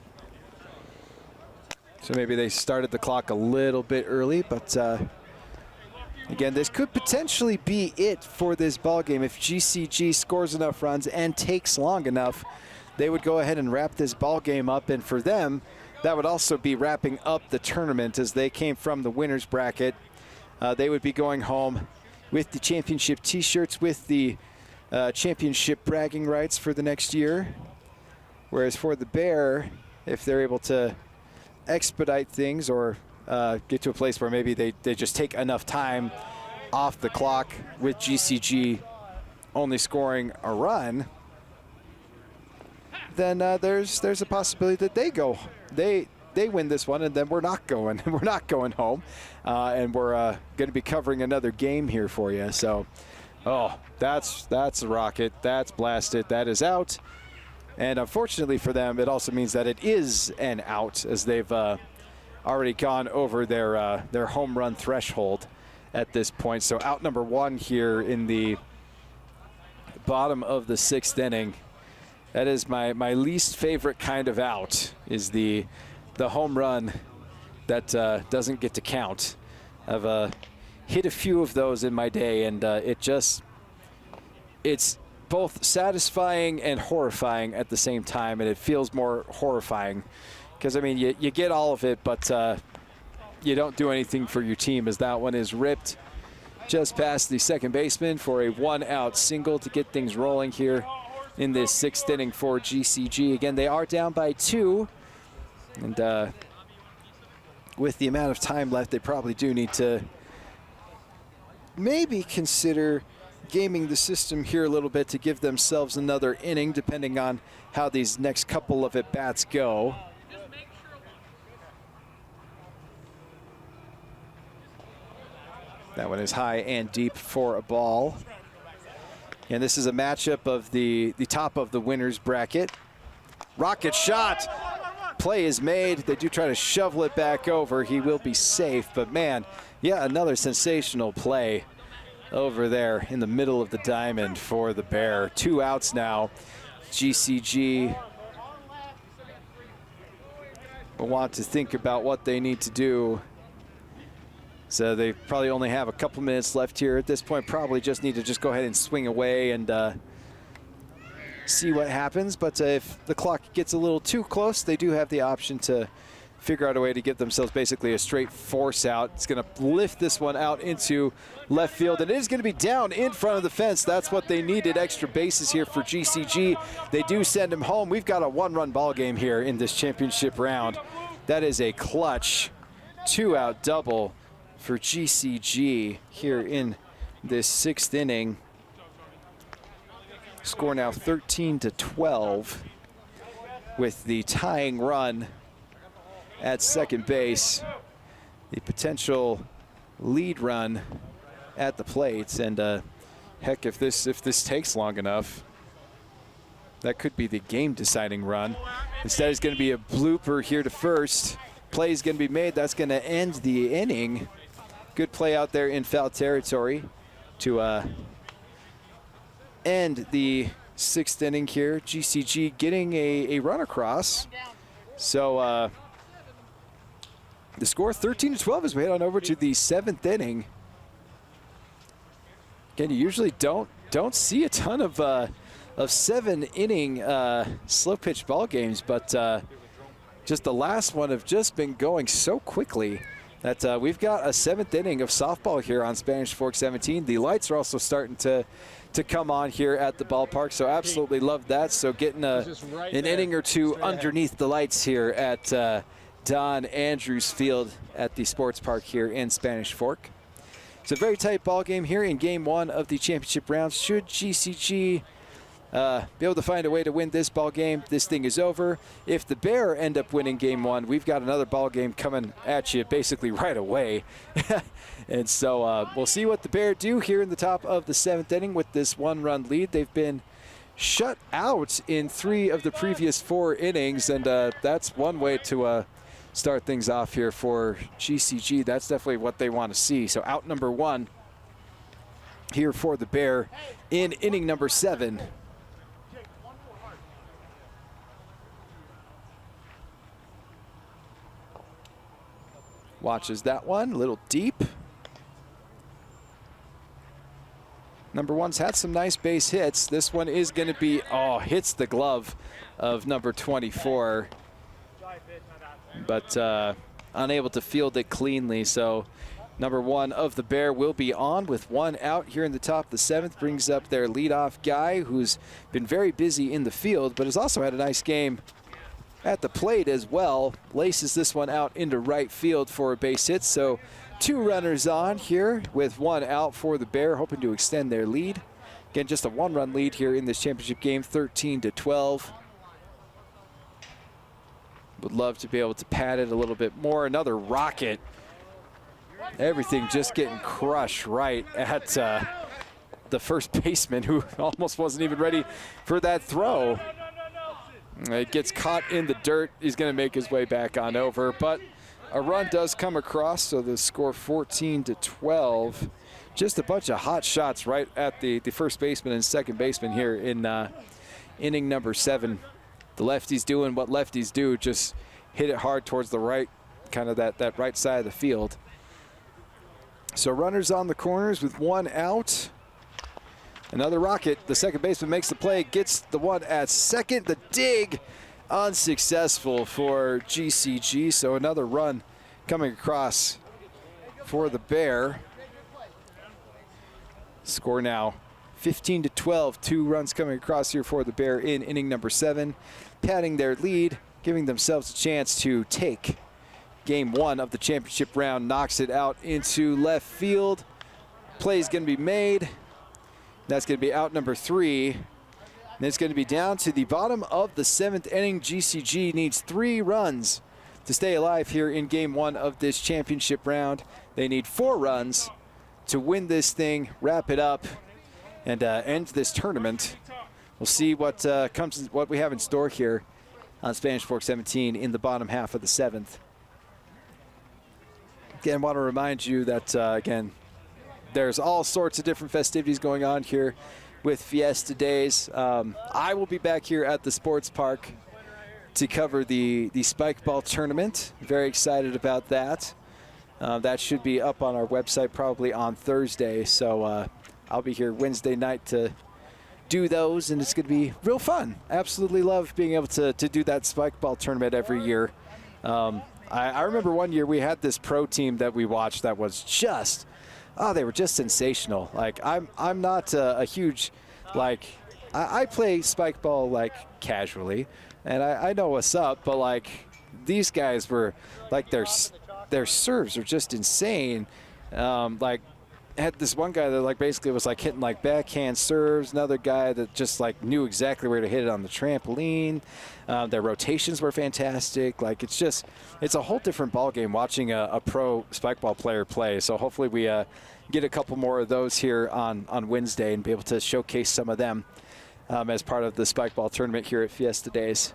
So maybe they started the clock a little bit early, but again, this could potentially be it for this ball game. If GCG scores enough runs and takes long enough, they would go ahead and wrap this ball game up, and for them, that would also be wrapping up the tournament, as they came from the winner's bracket. They would be going home with the championship T-shirts, with the championship bragging rights for the next year. Whereas for the Bear, if they're able to expedite things, or get to a place where maybe they just take enough time off the clock with GCG only scoring a run, then there's a possibility that they win this one, and then we're not going home, and we're going to be covering another game here for you. So, oh, that's a rocket. That's blasted. That is out. And unfortunately for them, it also means that it is an out, as they've already gone over their home run threshold at this point. So out number 1 here in the bottom of the 6th inning. That is my least favorite kind of out, is the home run that doesn't get to count. I've hit a few of those in my day, and it's both satisfying and horrifying at the same time, and it feels more horrifying because, I mean, you get all of it, but you don't do anything for your team, as that one is ripped just past the second baseman for a 1-out single to get things rolling here in this 6th inning for GCG. Again, they are down by 2, and with the amount of time left, they probably do need to maybe consider gaming the system here a little bit to give themselves another inning, depending on how these next couple of at-bats go. That one is high and deep for a ball. And this is a matchup of the top of the winner's bracket. Rocket shot. Play is made. They do try to shovel it back over. He will be safe, but man, yeah, another sensational play over there in the middle of the diamond for the Bear. 2 outs now. GCG will want to think about what they need to do. So they probably only have a couple minutes left here at this point. Probably just need to go ahead and swing away and see what happens. But if the clock gets a little too close, they do have the option to figure out a way to give themselves basically a straight force out. It's going to lift this one out into left field, and it is going to be down in front of the fence. That's what they needed, extra bases here for GCG. They do send him home. We've got a 1-run ball game here in this championship round. That is a clutch 2-out double for GCG here in this 6th inning. Score now 13-12 with the tying run at second base. The potential lead run at the plate, and heck, if this takes long enough, that could be the game-deciding run. Instead, it's going to be a blooper here to first. Play is going to be made. That's going to end the inning. Good play out there in foul territory to end the 6th inning here. GCG getting a run across. So the score 13-12 as we head on over to the 7th inning. Again, you usually don't see a ton of 7-inning slow pitch ball games, but just the last one have just been going so quickly that we've got a 7th inning of softball here on Spanish Fork 17. The lights are also starting to come on here at the ballpark, so absolutely love that. So getting an inning or two underneath the lights here at Don Andrews Field at the sports park here in Spanish Fork. It's a very tight ball game here in game 1 of the championship round. Should GCG be able to find a way to win this ball game, this thing is over. If the Bear end up winning game 1, we've got another ball game coming at you basically right away. And so we'll see what the Bear do here in the top of the 7th inning with this 1-run lead. They've been shut out in 3 of the previous 4 innings, and that's one way to start things off here for GCG. That's definitely what they want to see. So out number 1 here for the Bear in inning number 7. Watches that one, a little deep. Number 1's had some nice base hits. This one is going to be, hits the glove of number 24. But unable to field it cleanly. So number 1 of the Bear will be on with 1 out here in the top of the 7th. Brings up their leadoff guy who's been very busy in the field, but has also had a nice game at the plate as well. Laces this one out into right field for a base hit. So 2 runners on here with 1 out for the Bear, hoping to extend their lead. Again, just a 1-run lead here in this championship game, 13-12. Would love to be able to pad it a little bit more. Another rocket. Everything just getting crushed right at the first baseman, who almost wasn't even ready for that throw. It gets caught in the dirt. He's going to make his way back on over, but a run does come across, so the score 14-12. Just a bunch of hot shots right at the first baseman and second baseman here in inning number 7. The lefties doing what lefties do, just hit it hard towards the right, kind of that right side of the field. So runners on the corners with 1 out. Another rocket. The second baseman makes the play, gets the one at second. The dig unsuccessful for GCG. So another run coming across for the Bear. Score now 15-12. 2 runs coming across here for the Bear in inning number 7. Padding their lead, giving themselves a chance to take game 1 of the championship round. Knocks it out into left field. Play's going to be made. That's going to be out number 3. And it's going to be down to the bottom of the 7th inning. GCG needs 3 runs to stay alive here in game 1 of this championship round. They need 4 runs to win this thing, wrap it up, and end this tournament. We'll see what what we have in store here on Spanish Fork 17 in the bottom half of the 7th. Again, want to remind you that, again, there's all sorts of different festivities going on here with Fiesta Days. I will be back here at the sports park to cover the spike ball tournament. Very excited about that. That should be up on our website probably on Thursday. So I'll be here Wednesday night to do those, and it's going to be real fun. Absolutely love being able to do that spike ball tournament every year. I remember one year we had this pro team that we watched that was just, they were just sensational. Like, I'm not a huge, like, I play spike ball, like, casually, and I know what's up, but, like, these guys were, like, their serves are just insane. Like, had this one guy that like basically was like hitting like backhand serves, another guy that just like knew exactly where to hit it on the trampoline. Their rotations were fantastic. Like, it's a whole different ball game watching a pro spike ball player play. So hopefully we get a couple more of those here on Wednesday and be able to showcase some of them as part of the spike ball tournament here at Fiesta Days.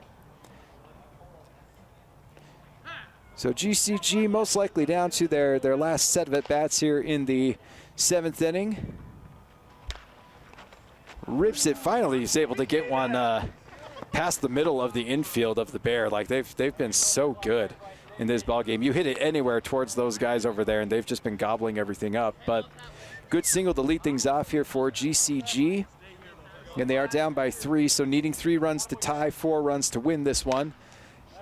So GCG most likely down to their last set of at-bats here in the 7th inning. Rips it. Finally, he's able to get one past the middle of the infield of the Bear. Like, they've been so good in this ball game. You hit it anywhere towards those guys over there, and they've just been gobbling everything up. But good single to lead things off here for GCG. And they are down by 3, so needing 3 runs to tie, 4 runs to win this one.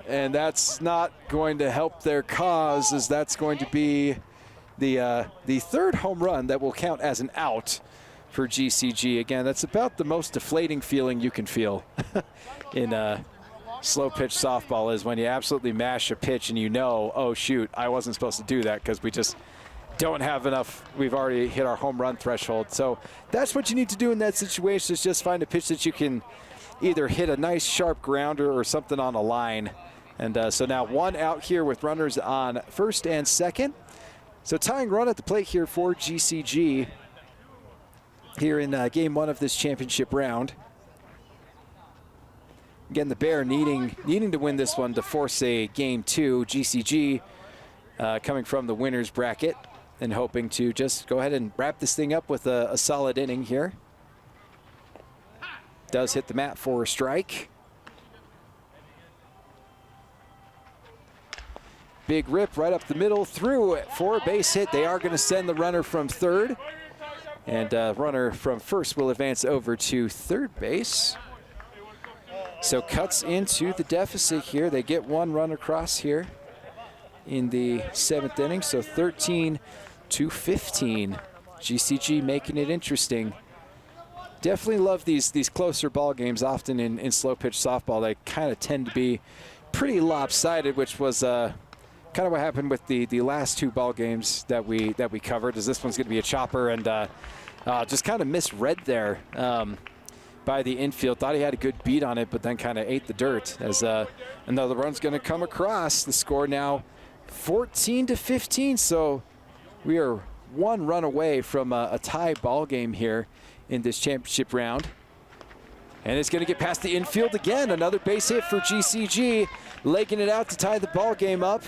And that's not going to help their cause, as that's going to be the 3rd home run that will count as an out for GCG. Again, that's about the most deflating feeling you can feel in slow pitch softball, is when you absolutely mash a pitch and you know, oh shoot, I wasn't supposed to do that because we just don't have enough. We've already hit our home run threshold. So that's what you need to do in that situation, is just find a pitch that you can either hit a nice sharp grounder or something on a line. And so now 1 out here with runners on 1st and 2nd. So tying run at the plate here for GCG here in game 1 of this championship round. Again, the Bear needing to win this one to force a game 2. GCG coming from the winner's bracket and hoping to just go ahead and wrap this thing up with a solid inning here. Does hit the mat for a strike. Big rip right up the middle, through it for a base hit. They are going to send the runner from 3rd. And runner from 1st will advance over to 3rd base. So cuts into the deficit here. They get 1 run across here in the 7th inning. So 13-15. GCG making it interesting. Definitely love these closer ball games. Often in slow pitch softball, they kind of tend to be pretty lopsided, which was kind of what happened with the last 2 ball games that we covered. Is this one's going to be a chopper, and just kind of misread there by the infield. Thought he had a good beat on it, but then kind of ate the dirt, as another run's going to come across. The score now 14-15. So we are 1 run away from a tie ball game here in this championship round. And it's going to get past the infield again. Another base hit for GCG, legging it out to tie the ball game up.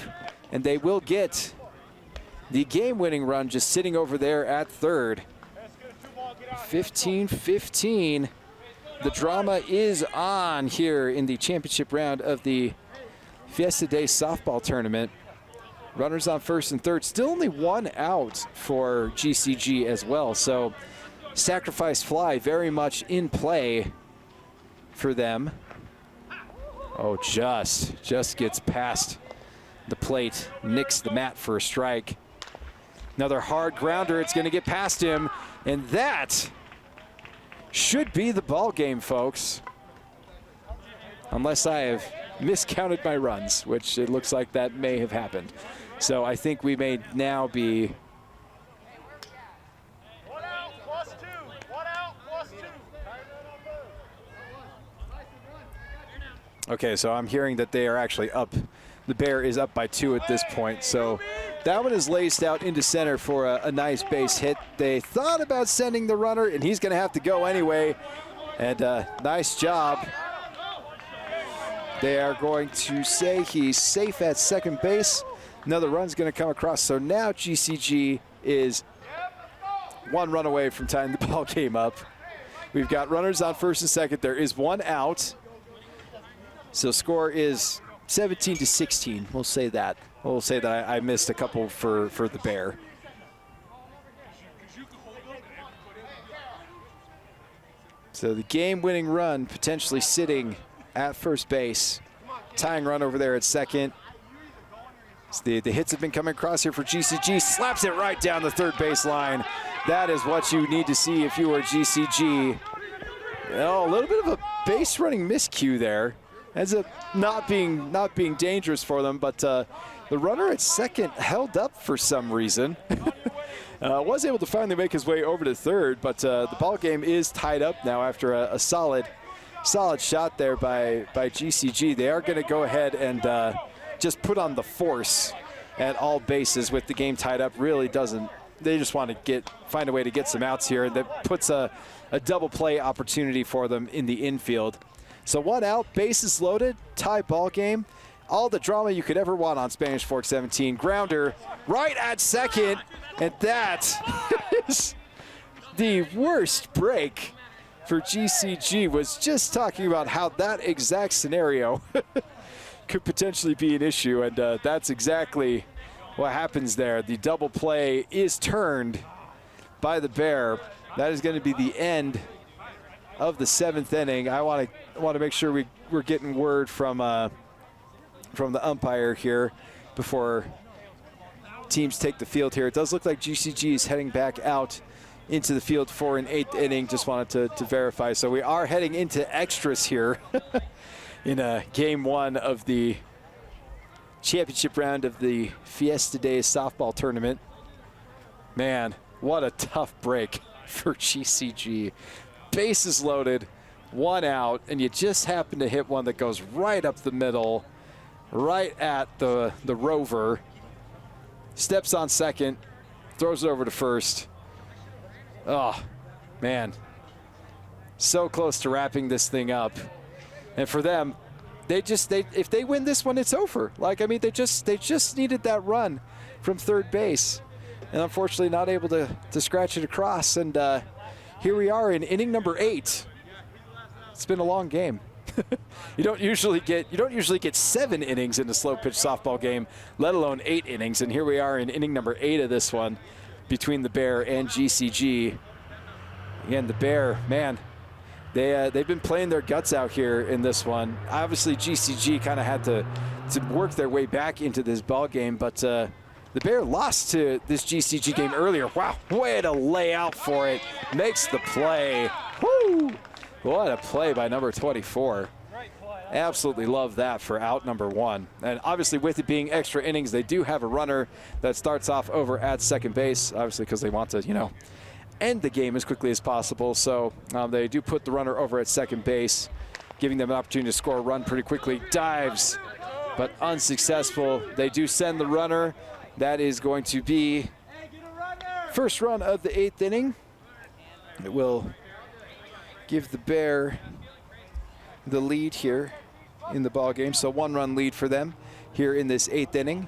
And they will get the game-winning run just sitting over there at 3rd. 15-15. The drama is on here in the championship round of the Fiesta Days softball tournament. Runners on 1st and 3rd. Still only 1 out for GCG as well. So sacrifice fly very much in play for them. Oh, just gets past the plate, nicks the mat for a strike. Another hard grounder. It's going to get past him, and that should be the ball game, folks. Unless I have miscounted my runs, which it looks like that may have happened. So I think we may now be 1 out, +2. 1 out, +2. Okay, so I'm hearing that they are actually up. The Bear is up by 2 at this point. So that one is laced out into center for a nice base hit. They thought about sending the runner, and he's going to have to go anyway. And nice job. They are going to say he's safe at 2nd base. Another run's going to come across. So now GCG is 1 run away from tying the ball game up. We've got runners on 1st and 2nd. There is 1 out. So score is 17-16. We'll say that. We'll say that I missed a couple for the Bear. So the game-winning run potentially sitting at 1st base. Tying run over there at 2nd. So the hits have been coming across here for GCG. Slaps it right down the 3rd base line. That is what you need to see if you are GCG. Oh, a little bit of a base running miscue there. Ends up not being dangerous for them, but the runner at 2nd held up for some reason. Was able to finally make his way over to third, but the ball game is tied up now after a solid shot there by GCG. They are going to go ahead and just put on the force at all bases with the game tied up. Really doesn't. They just want to find a way to get some outs here, and that puts a double play opportunity for them in the infield. So 1 out, bases loaded, tie ball game. All the drama you could ever want on Spanish Fork 17. Grounder right at second, and that is the worst break for GCG. Was just talking about how that exact scenario could potentially be an issue, and that's exactly what happens there. The double play is turned by the Bear. That is going to be the end of the 7th inning. I want to make sure we're getting word from the umpire here before teams take the field here. It does look like GCG is heading back out into the field for an 8th inning. Just wanted to verify. So we are heading into extras here in game 1 of the championship round of the Fiesta Days softball tournament. Man, what a tough break for GCG. Bases loaded, 1 out, and you just happen to hit one that goes right up the middle, right at the rover. Steps on second, throws it over to first. Oh, man. So close to wrapping this thing up. And for them, if they win this one, it's over. Like, I mean, they just needed that run from third base. And unfortunately not able to scratch it across. And here we are in inning number 8. It's been a long game. You don't usually get 7 innings in a slow pitch softball game, let alone 8 innings. And here we are in inning number 8 of this one between the Bear and GCG. Again, the Bear, man, they've been playing their guts out here in this one. Obviously, GCG kind of had to work their way back into this ball game, but the Bear lost to this GCG game earlier. Wow, way to lay out for it. Makes the play. Woo! What a play by number 24. Absolutely love that for out number 1. And obviously with it being extra innings, they do have a runner that starts off over at second base, obviously because they want to, end the game as quickly as possible. So they do put the runner over at second base, giving them an opportunity to score a run pretty quickly. Dives, but unsuccessful. They do send the runner. That is going to be first run of the 8th inning. It will give the Bear the lead here in the ball game. So 1-run lead for them here in this 8th inning.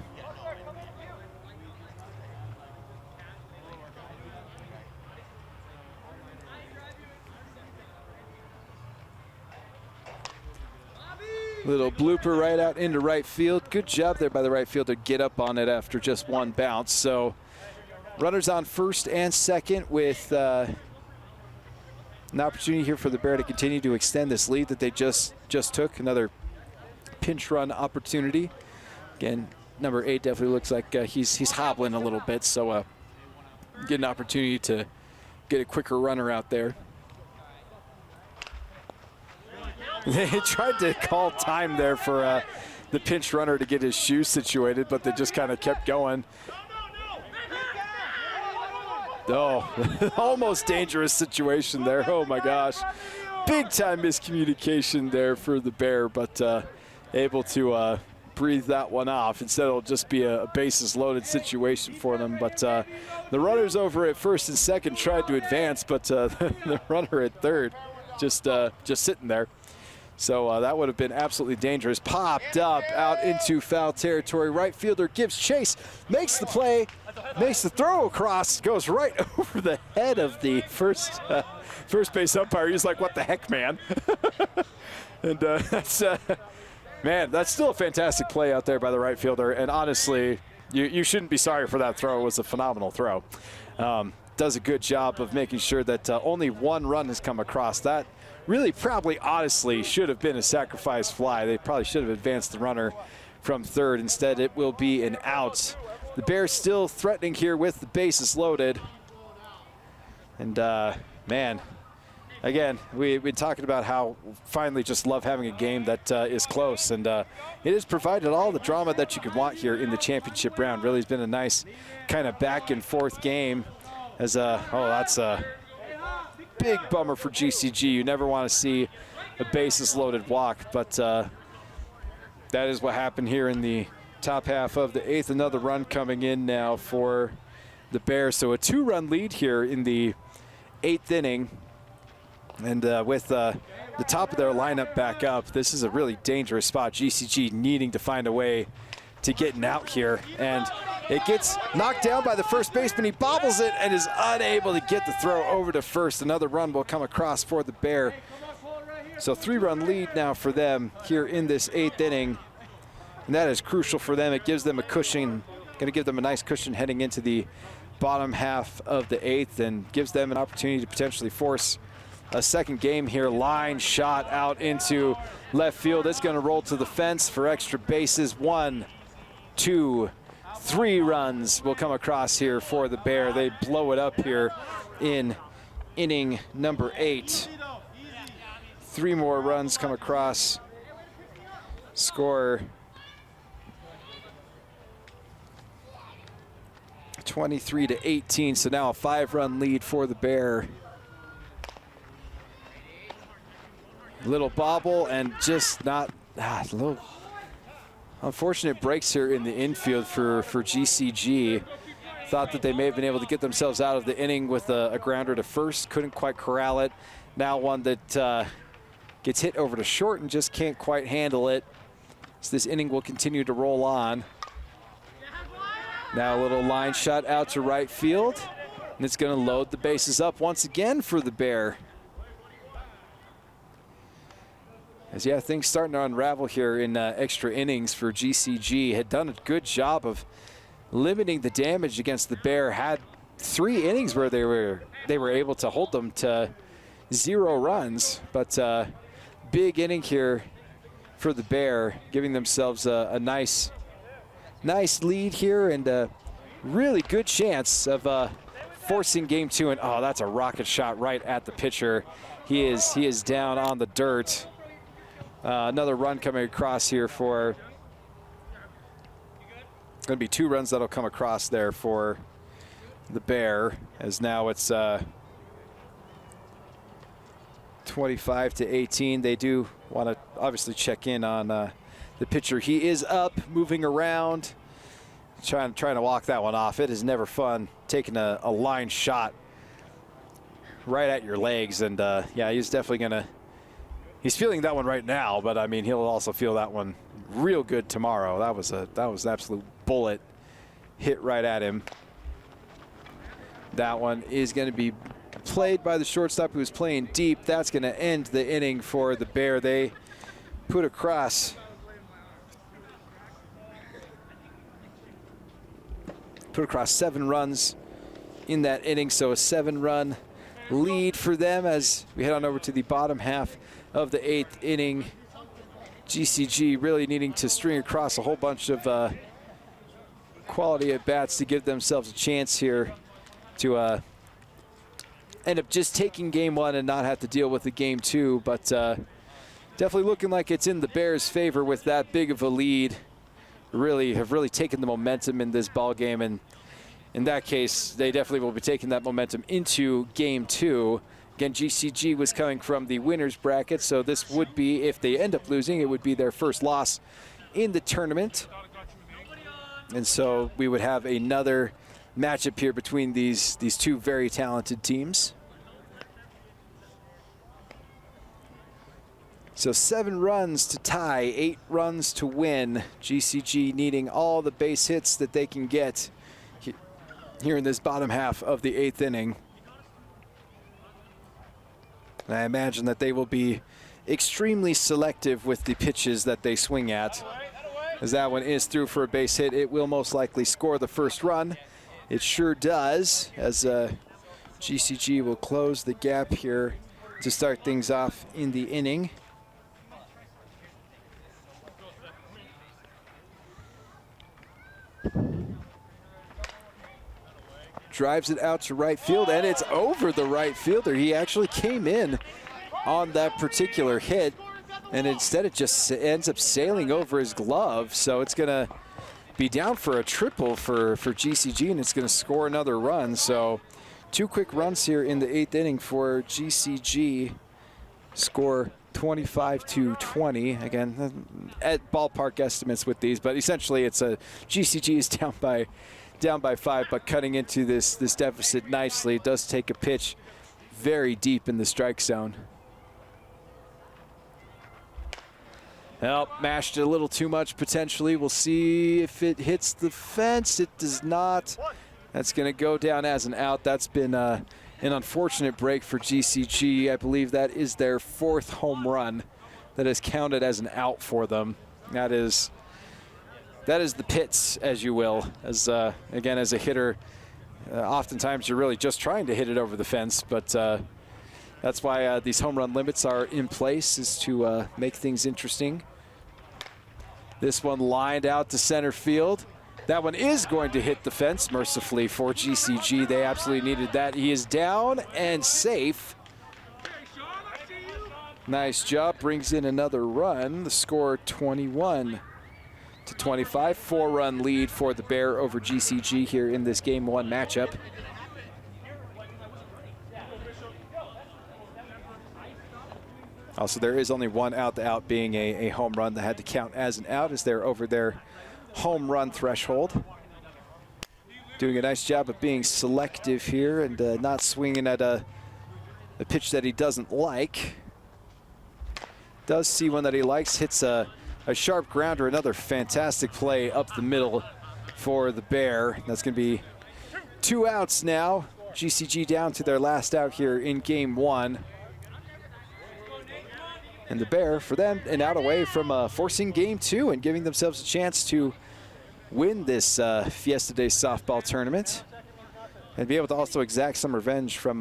Little blooper right out into right field. Good job there by the right fielder. Get up on it after just 1 bounce. So runners on first and second with an opportunity here for the Bear to continue to extend this lead that they just took. Another pinch run opportunity. Again, number 8 definitely looks like he's hobbling a little bit, so get an opportunity to get a quicker runner out there. They tried to call time there for the pinch runner to get his shoes situated, but they just kind of kept going. Oh, almost dangerous situation there. Oh my gosh. Big time miscommunication there for the Bear, but able to breathe that one off. Instead, it'll just be a bases loaded situation for them. But the runners over at first and second tried to advance, but the runner at third just sitting there. So that would have been absolutely dangerous. Popped up out into foul territory. Right fielder gives chase, makes the play, makes the throw across, goes right over the head of the first base umpire. He's like, what the heck, man? And that's, man, that's still a fantastic play out there by the right fielder. And honestly, you shouldn't be sorry for that throw. It was a phenomenal throw. Does a good job of making sure that only 1 run has come across. That really probably honestly should have been a sacrifice fly. They probably should have advanced the runner from third. Instead, it will be an out. The Bears still threatening here with the bases loaded. And man, again, we've been talking about how finally just love having a game that is close, and it has provided all the drama that you could want here in the championship round. Really has been a nice kind of back and forth game. As that's a big bummer for GCG. You never want to see a bases loaded walk, but that is what happened here in the top half of the 8th. Another run coming in now for the Bears. So a 2-run lead here in the 8th inning. And with the top of their lineup back up, this is a really dangerous spot. GCG needing to find a way to get out here. And it gets knocked down by the first baseman. He bobbles it and is unable to get the throw over to first. Another run will come across for the Bear. So 3-run lead now for them here in this 8th inning. And that is crucial for them. It gives them a cushion, going to give them a nice cushion heading into the bottom half of the 8th, and gives them an opportunity to potentially force a second game here. Line shot out into left field. It's going to roll to the fence for extra bases. 1, 2, 3 runs will come across here for the Bear. They blow it up here in inning number 8. 3 more runs come across. Score 23-18, so now a 5-run lead for the Bear. Little bobble and just not, little unfortunate breaks here in the infield for GCG. Thought that they may have been able to get themselves out of the inning with a grounder to first, couldn't quite corral it. Now one that gets hit over to short and just can't quite handle it. So this inning will continue to roll on. Now a little line shot out to right field, and it's going to load the bases up once again for the Bear. As things starting to unravel here in extra innings for GCG. Had done a good job of limiting the damage against the Bear. Had 3 innings where they were able to hold them to 0 runs, but big inning here for the Bear, giving themselves a nice lead here, and a really good chance of forcing game 2. And that's a rocket shot right at the pitcher. He is down on the dirt. Another run coming across here for, going to be 2 runs that'll come across there for the Bear, as now it's 25-18. They do want to obviously check in on the pitcher. He is up, moving around, trying to walk that one off. It is never fun taking a line shot right at your legs, and he's definitely gonna. He's feeling that one right now, but I mean, he'll also feel that one real good tomorrow. That was an absolute bullet hit right at him. That one is going to be played by the shortstop, who is playing deep. That's going to end the inning for the Bear. They put across 7 runs in that inning, so a 7-run lead for them as we head on over to the bottom half of the 8th inning. GCG really needing to string across a whole bunch of quality at bats to give themselves a chance here to end up just taking game 1 and not have to deal with the game 2. But definitely looking like it's in the Bears' favor with that big of a lead. Have really taken the momentum in this ball game, and in that case, they definitely will be taking that momentum into game 2. Again, GCG was coming from the winner's bracket, so this would be, if they end up losing, it would be their first loss in the tournament. And so we would have another matchup here between these 2 very talented teams. So 7 runs to tie, 8 runs to win. GCG needing all the base hits that they can get here in this bottom half of the 8th inning. And I imagine that they will be extremely selective with the pitches that they swing at. As that one is through for a base hit, it will most likely score the first run. It sure does, as GCG will close the gap here to start things off in the inning. drives it out to right field, and it's over the right fielder. He actually came in on that particular hit, and instead it just ends up sailing over his glove. So it's going to be down for a triple for GCG, and it's going to score another run. So 2 quick runs here in the 8th inning for GCG. Score 25-20. Again, at ballpark estimates with these, but essentially it's a GCG is down by 5, but cutting into this deficit nicely. It does take a pitch very deep in the strike zone. Well, mashed it a little too much potentially. We'll see if it hits the fence. It does not. That's going to go down as an out. That's been an unfortunate break for GCG. I believe that is their 4th home run that is counted as an out for them. That is the pits, as you will. As again, as a hitter, oftentimes you're really just trying to hit it over the fence, but that's why these home run limits are in place, is to make things interesting. This one lined out to center field. That one is going to hit the fence, mercifully, for GCG. They absolutely needed that. He is down and safe. Nice job, brings in another run. The score 21-25, 4-run lead for the Bear over GCG here in this Game 1 matchup. Also, there is only one out, the out being a home run that had to count as an out, as they're over their home run threshold. Doing a nice job of being selective here and not swinging at a pitch that he doesn't like. Does see one that he likes, hits a sharp grounder, another fantastic play up the middle for the Bear. That's going to be 2 outs now. GCG down to their last out here in Game 1. And the Bear, for them, an out away from forcing Game 2 and giving themselves a chance to win this Fiesta Day softball tournament and be able to also exact some revenge from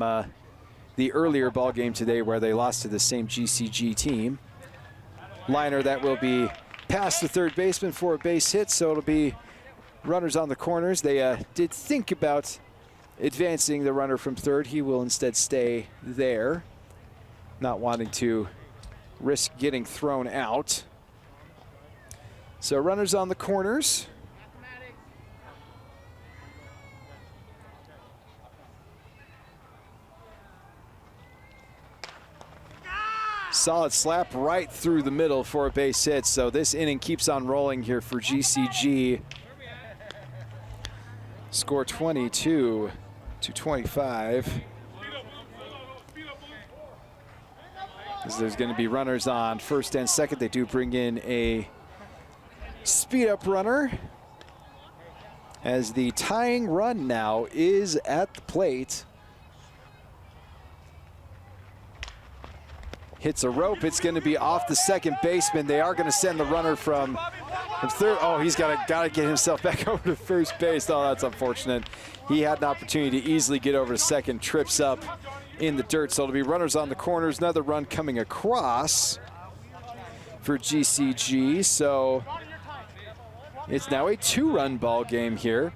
the earlier ball game today where they lost to the same GCG team. Liner that will be past the third baseman for a base hit, so it'll be runners on the corners. They did think about advancing the runner from third. He will instead stay there, not wanting to risk getting thrown out. So runners on the corners. Solid slap right through the middle for a base hit. So this inning keeps on rolling here for GCG. Score 22-25. As there's going to be runners on first and second. They do bring in a speed-up runner, as the tying run now is at the plate. Hits a rope. It's going to be off the second baseman. They are going to send the runner from third. Oh, he's got to get himself back over to first base. Oh, that's unfortunate. He had an opportunity to easily get over to second, trips up in the dirt. So it'll be runners on the corners. Another run coming across for GCG. So it's now a 2-run ball game here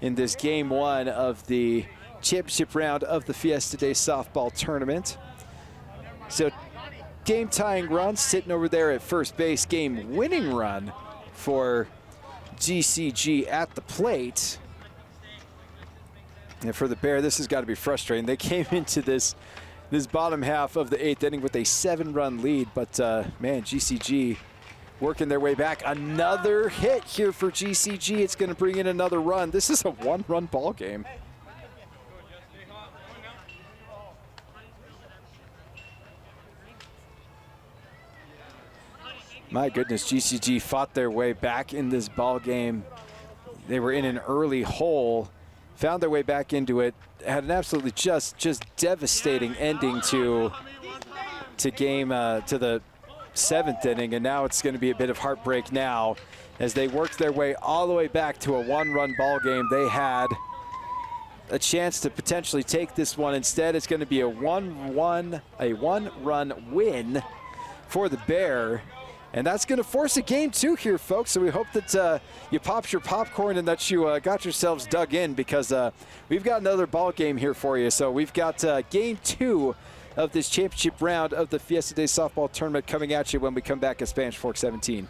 in this Game 1 of the championship round of the Fiesta Day softball tournament. So game tying run sitting over there at first base. Game winning run for GCG at the plate. And for the Bear, this has got to be frustrating. They came into this bottom half of the 8th inning with a 7-run lead, but man, GCG working their way back. Another hit here for GCG. It's going to bring in another run. This is a 1-run ball game. My goodness, GCG fought their way back in this ball game. They were in an early hole, found their way back into it, had an absolutely just devastating ending to the 7th inning, and now it's going to be a bit of heartbreak now as they worked their way all the way back to a 1-run ball game. They had a chance to potentially take this one. Instead, it's going to be a one-run win for the Bear. And that's going to force a game 2 here, folks. So we hope that you popped your popcorn and that you got yourselves dug in, because we've got another ball game here for you. So we've got game 2 of this championship round of the Fiesta Days softball tournament coming at you when we come back at Spanish Fork 17.